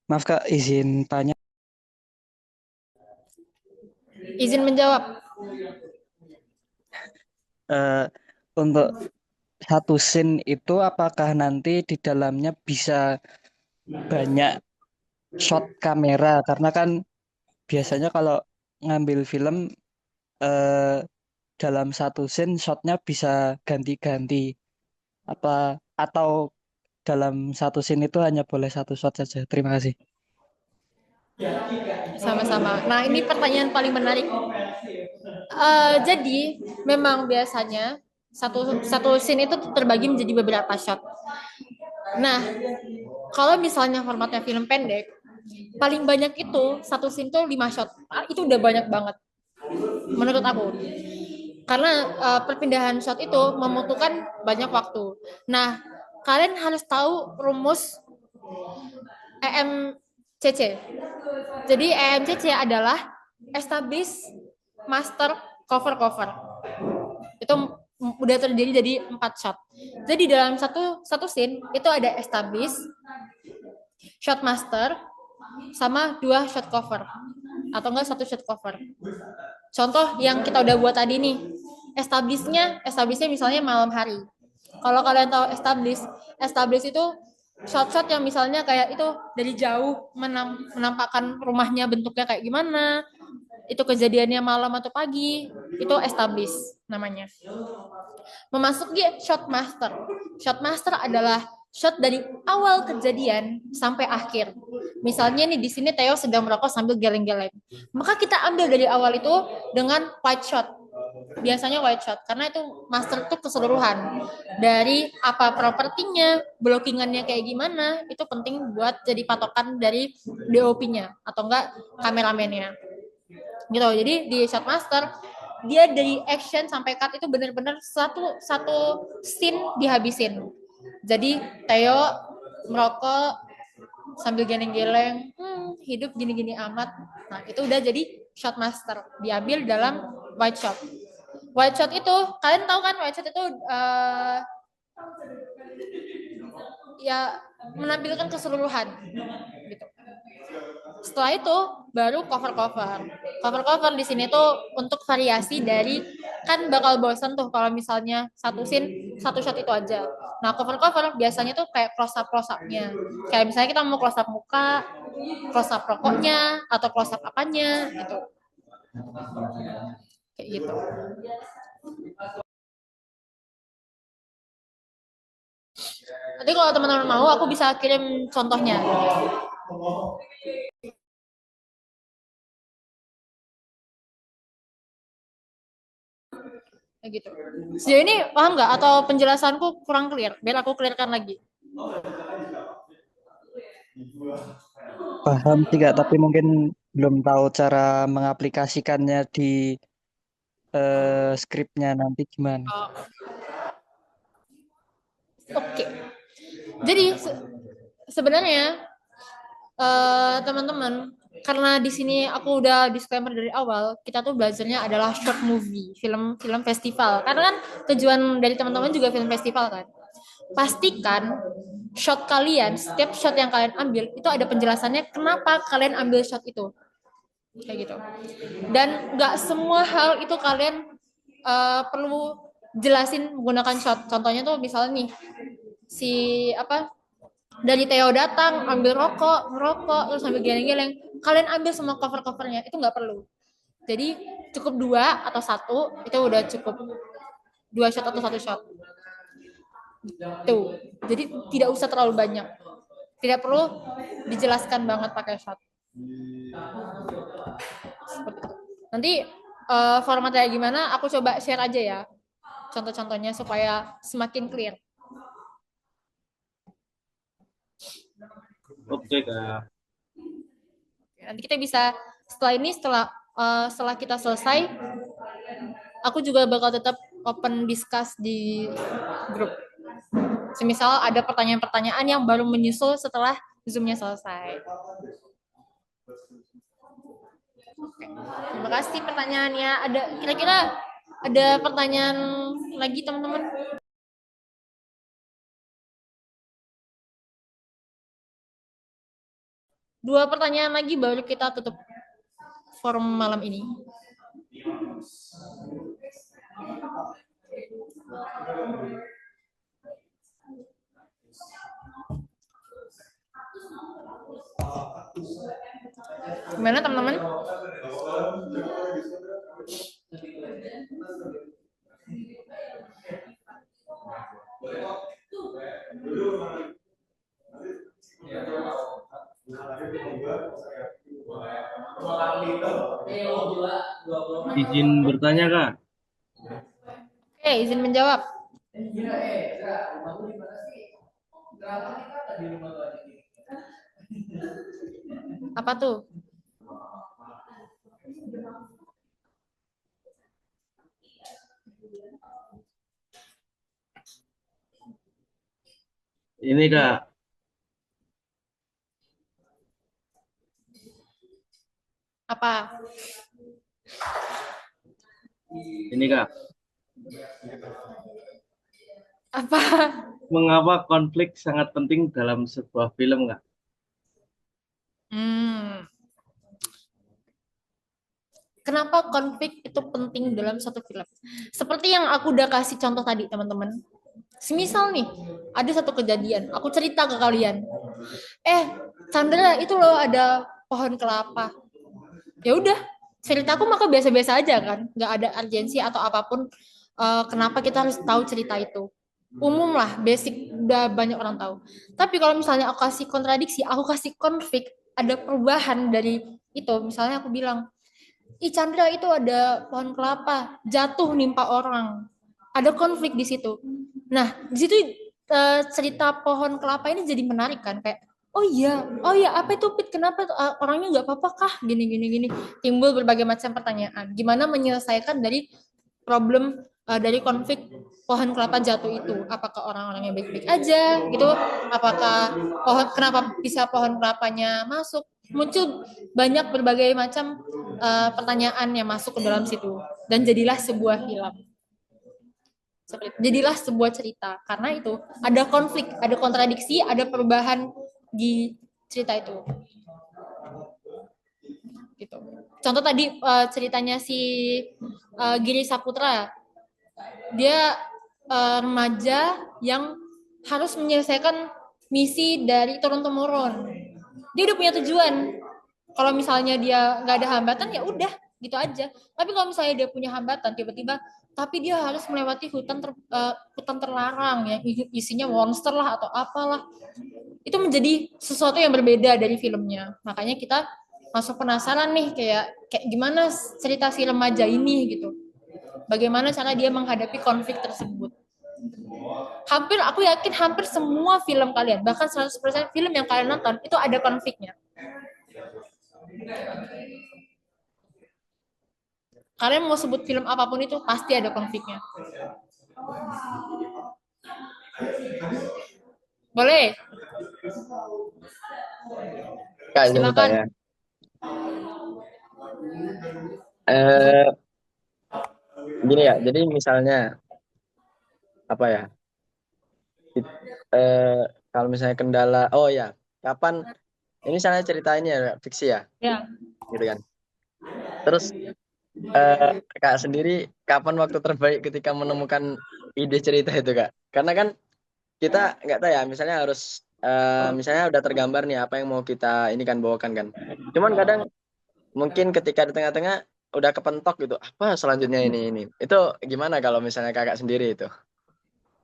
Speaker 6: Maaf Kak, izin tanya.
Speaker 1: Izin menjawab.
Speaker 6: Untuk satu scene itu apakah nanti di dalamnya bisa banyak shot kamera? Karena kan biasanya kalau ngambil film eh, dalam satu scene shotnya bisa ganti-ganti. Apa atau dalam satu scene itu hanya boleh satu shot saja? Terima kasih.
Speaker 1: Sama-sama. Nah, ini pertanyaan paling menarik. Jadi, memang biasanya satu scene itu terbagi menjadi beberapa shot. Nah, kalau misalnya formatnya film pendek, paling banyak itu satu scene tuh 5 shot. Itu udah banyak banget menurut aku. Karena perpindahan shot itu membutuhkan banyak waktu. Nah, kalian harus tahu rumus EMCC. Jadi EMCC adalah establish, master, cover. Itu udah terjadi jadi 4 shot. Jadi dalam satu scene itu ada establish, shot master, sama 2 shot cover. Atau enggak 1 shot cover. Contoh yang kita udah buat tadi nih. Establishnya misalnya malam hari. Kalau kalian tahu establish itu shot-shot yang misalnya kayak itu dari jauh menampakkan rumahnya bentuknya kayak gimana, itu kejadiannya malam atau pagi, itu establish namanya. Memasuki shot master. Shot master adalah shot dari awal kejadian sampai akhir. Misalnya nih di sini Theo sedang merokok sambil geleng-geleng. Maka kita ambil dari awal itu dengan wide shot. Biasanya wide shot karena itu master itu keseluruhan dari apa propertinya, blockingannya kayak gimana, itu penting buat jadi patokan dari DOP-nya atau enggak kameramennya. Gitu. Jadi di shot master dia dari action sampai cut itu benar-benar satu scene dihabisin. Jadi Theo merokok sambil geleng-geleng, hidup gini-gini amat. Nah, itu udah jadi shot master, diambil dalam wide shot. Wide shot itu, kalian tahu kan wide shot itu ya menampilkan keseluruhan gitu. Setelah itu baru cover di sini tuh untuk variasi dari kan bakal bosan tuh kalau misalnya satu scene satu shot itu aja. Nah cover biasanya tuh kayak close upnya, kayak misalnya kita mau close up muka, close up rokoknya atau close up apanya gitu, kayak gitu. Nanti kalau teman-teman mau aku bisa kirim contohnya. Gitu. Sejauh ini paham nggak atau penjelasanku kurang clear? Biar aku clearkan lagi.
Speaker 6: Paham sih Kak, tapi mungkin belum tahu cara mengaplikasikannya di skripnya nanti gimana.
Speaker 1: Oke. Jadi sebenarnya teman-teman, karena di sini aku udah disclaimer dari awal, kita tuh belajarnya adalah short movie, film festival. Karena kan tujuan dari teman-teman juga film festival kan. Pastikan shot kalian, setiap shot yang kalian ambil itu ada penjelasannya kenapa kalian ambil shot itu. Kayak gitu. Dan nggak semua hal itu kalian perlu jelasin menggunakan shot. Contohnya tuh misalnya nih dari Theo datang ambil ngerokok terus sambil geleng-geleng, kalian ambil semua covernya, itu nggak perlu. Jadi cukup 2 atau 1 itu udah cukup, 2 shot atau 1 shot tuh. Jadi tidak usah terlalu banyak, tidak perlu dijelaskan banget pakai shot. Seperti itu. Nanti formatnya gimana aku coba share aja ya contoh-contohnya supaya semakin clear.
Speaker 3: Oke Kak.
Speaker 1: Nanti kita bisa setelah kita selesai, aku juga bakal tetap open discuss di grup. Semisal ada pertanyaan-pertanyaan yang baru menyusul setelah Zoom-nya selesai. Oke. Terima kasih pertanyaannya. Kira-kira ada pertanyaan lagi teman-teman? Dua pertanyaan lagi baru kita tutup forum malam ini. Gimana teman-teman?
Speaker 3: Izin bertanya, Kak.
Speaker 1: Oke, izin menjawab. Apa tuh?
Speaker 3: Ini, Kak.
Speaker 1: Apa?
Speaker 3: Ini, Kak.
Speaker 1: Apa?
Speaker 3: Mengapa konflik sangat penting dalam sebuah film, Kak?
Speaker 1: Kenapa konflik itu penting dalam satu film? Seperti yang aku udah kasih contoh tadi, teman-teman. Semisal nih, ada satu kejadian, aku cerita ke kalian. Chandra, itu loh ada pohon kelapa. Ya udah, ceritaku maka biasa-biasa aja kan, nggak ada urgensi atau apapun. Kenapa kita harus tahu cerita itu? Umum lah, basic, udah banyak orang tahu. Tapi kalau misalnya aku kasih kontradiksi, aku kasih konflik, ada perubahan dari itu. Misalnya aku bilang, Chandra, itu ada pohon kelapa jatuh nimpa orang. Ada konflik di situ. Nah, di situ cerita pohon kelapa ini jadi menarik kan, kayak oh iya, apa itu Pit? Kenapa orangnya nggak apa-apa kah? Gini. Timbul berbagai macam pertanyaan. Gimana menyelesaikan dari problem dari konflik pohon kelapa jatuh itu? Apakah orang-orangnya baik-baik aja gitu? Apakah kenapa bisa pohon kelapanya masuk? Muncul banyak berbagai macam pertanyaan yang masuk ke dalam situ, dan jadilah sebuah film. Jadilah sebuah cerita karena itu ada konflik, ada kontradiksi, ada perubahan di cerita itu. Gitu. Contoh tadi ceritanya si Giri Saputra, dia remaja yang harus menyelesaikan misi dari turun-temurun. Dia udah punya tujuan. Kalau misalnya dia nggak ada hambatan, ya udah gitu aja. Tapi kalau misalnya dia punya hambatan, tiba-tiba, tapi dia harus melewati hutan terlarang ya, isinya monster lah atau apalah. Itu menjadi sesuatu yang berbeda dari filmnya. Makanya kita masuk penasaran nih, kayak gimana cerita si remaja ini gitu. Bagaimana cara dia menghadapi konflik tersebut. Aku yakin hampir semua film kalian, bahkan 100% film yang kalian nonton, itu ada konfliknya. Kalian mau sebut film apapun itu, pasti ada konfliknya. Boleh?
Speaker 2: Kak, izin
Speaker 1: Silakan.
Speaker 2: bertanya. Gini ya, jadi misalnya apa ya? Kalau misalnya kendala, oh ya, kapan? Ini misalnya cerita ini ya fiksi ya,
Speaker 1: Ya.
Speaker 2: gitu kan. Terus Kak sendiri kapan waktu terbaik ketika menemukan ide cerita itu, Kak? Karena kan kita nggak tahu ya, misalnya harus misalnya udah tergambar nih apa yang mau kita ini kan bawakan kan. Cuman kadang mungkin ketika di tengah-tengah udah kepentok gitu, apa selanjutnya ini. Itu gimana kalau misalnya Kakak sendiri itu?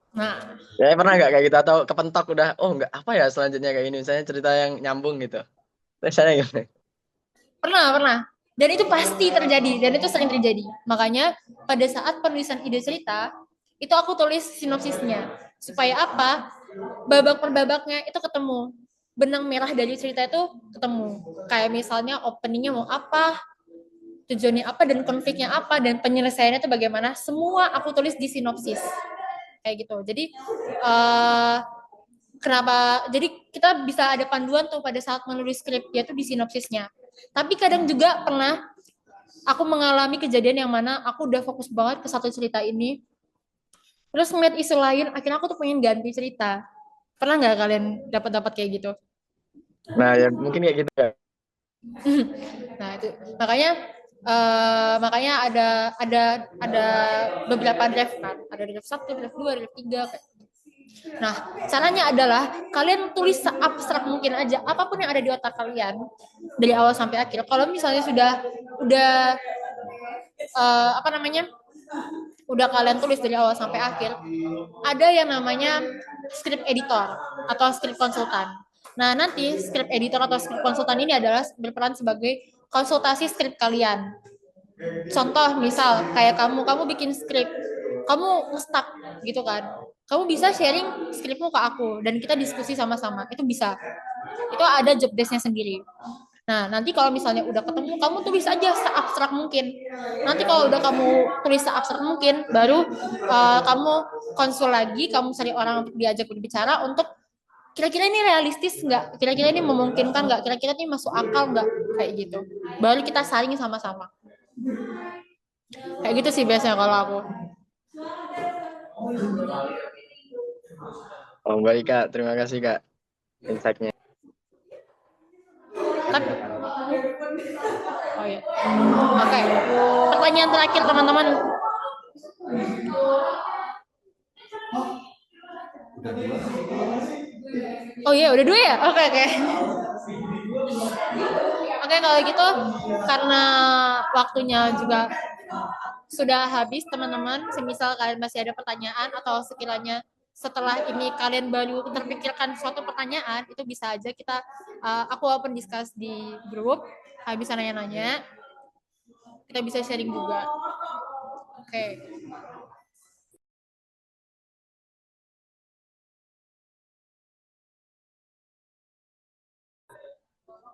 Speaker 1: Nah,
Speaker 2: Ya pernah nggak kayak gitu, atau kepentok udah, oh nggak apa ya selanjutnya kayak ini, misalnya cerita yang nyambung gitu. Misalnya gimana?
Speaker 1: pernah. Dan itu pasti terjadi, dan itu sering terjadi. Makanya pada saat penulisan ide cerita, itu aku tulis sinopsisnya. Supaya apa? Babak per babaknya itu ketemu. Benang merah dari cerita itu ketemu. Kayak misalnya openingnya mau apa, tujuannya apa, dan konfliknya apa, dan penyelesaiannya itu bagaimana. Semua aku tulis di sinopsis. kayak gitu. Jadi eh kenapa? Jadi kita bisa ada panduan tuh pada saat menulis skrip, yaitu di sinopsisnya. Tapi kadang juga pernah aku mengalami kejadian yang mana aku udah fokus banget ke satu cerita ini, terus ngeliat isu lain, akhirnya aku tuh pengen ganti cerita. Pernah nggak kalian dapat kayak gitu?
Speaker 2: Nah, ya mungkin kayak gitu ya.
Speaker 1: Nah itu makanya makanya ada beberapa draft kan, ada draft 1, draft 2, draft 3. Nah, caranya adalah kalian tulis seabstrak mungkin aja apapun yang ada di otak kalian dari awal sampai akhir. Kalau misalnya udah apa namanya? Udah kalian tulis dari awal sampai akhir, ada yang namanya script editor atau script konsultan. Nah, nanti script editor atau script konsultan ini adalah berperan sebagai konsultasi script kalian. Contoh, misal kayak kamu bikin script, kamu stuck gitu kan. Kamu bisa sharing skripmu ke aku dan kita diskusi sama-sama. Itu bisa. Itu ada job desk-nya sendiri. Nah, nanti kalau misalnya udah ketemu, kamu tulis aja seabstrak mungkin. Nanti kalau udah kamu tulis seabstrak mungkin, baru kamu konsul lagi, kamu cari orang untuk diajak berbicara untuk kira-kira ini realistis nggak? Kira-kira ini memungkinkan nggak? Kira-kira ini masuk akal nggak? Kayak gitu. Baru kita saring sama-sama. Kayak gitu sih biasanya kalau aku.
Speaker 2: Oh, baik Kak, terima kasih Kak insight-nya.
Speaker 1: Tapi, oh ya. Oke. Pertanyaan terakhir teman-teman. Oh iya, udah 2 ya? Oke. Oke, kalau gitu karena waktunya juga sudah habis teman-teman, semisal kalian masih ada pertanyaan atau sekiranya setelah ini kalian baru terpikirkan suatu pertanyaan, itu bisa aja kita aku open discuss di grup, kalian bisa nanya-nanya, kita bisa sharing juga. Oke.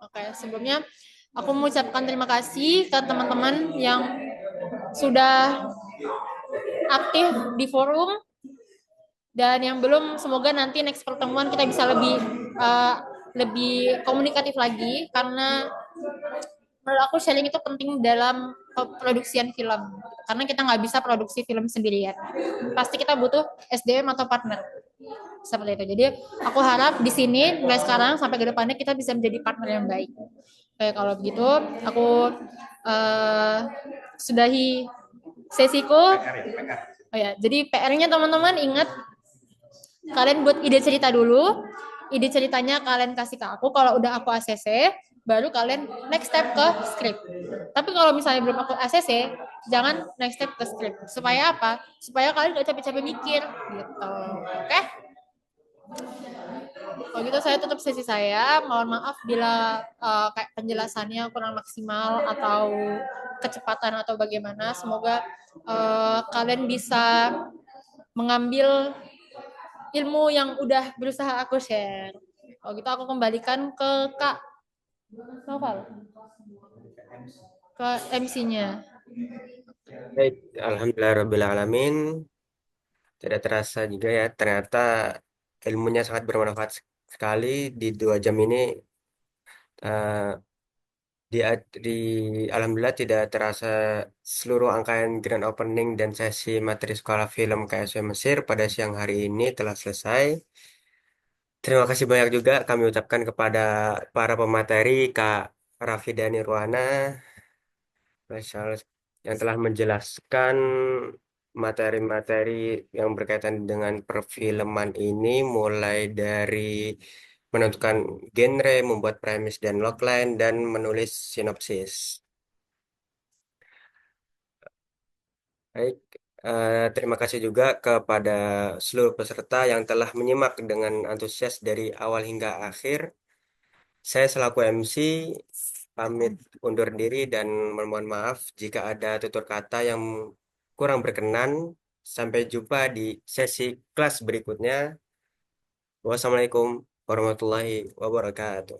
Speaker 1: Oke, sebelumnya aku mengucapkan terima kasih ke teman-teman yang sudah aktif di forum, dan yang belum, semoga nanti next pertemuan kita bisa lebih komunikatif lagi, karena menurut aku sharing itu penting dalam produksian film, karena kita nggak bisa produksi film sendirian, pasti kita butuh SDM atau partner seperti itu. Jadi aku harap di sini mulai sekarang sampai ke depannya kita bisa menjadi partner yang baik. Oke, kalau begitu aku sudahi sesiku. Oh ya, jadi PR-nya teman-teman ingat, kalian buat ide cerita dulu. Ide ceritanya kalian kasih ke aku. Kalau udah aku ACC, baru kalian next step ke script. Tapi kalau misalnya belum aku ACC, jangan next step ke script. Supaya apa? Supaya kalian gak capek-capek mikir gitu. Oke? Kalau gitu saya tutup sesi saya. Mohon maaf bila kayak penjelasannya kurang maksimal atau kecepatan atau bagaimana. Semoga kalian bisa mengambil ilmu yang udah berusaha aku share. Kalau gitu aku kembalikan ke Kak Noval, ke MC-nya.
Speaker 8: Baik, alhamdulillahirrabbilalamin. Tidak terasa juga ya, ternyata ilmunya sangat bermanfaat sekali di 2 jam ini. eh, di, di Alhamdulillah tidak terasa seluruh rangkaian grand opening dan sesi materi sekolah film KSW Mesir pada siang hari ini telah selesai. Terima kasih banyak juga kami ucapkan kepada para pemateri Kak Raffi dan Nirwana, Masya Allah, yang telah menjelaskan materi-materi yang berkaitan dengan perfilman ini, mulai dari menentukan genre, membuat premis dan logline, dan menulis sinopsis. Baik, terima kasih juga kepada seluruh peserta yang telah menyimak dengan antusias dari awal hingga akhir. Saya selaku MC pamit undur diri dan memohon maaf jika ada tutur kata yang kurang berkenan. Sampai jumpa di sesi kelas berikutnya. Wassalamualaikum warahmatullahi wabarakatuh.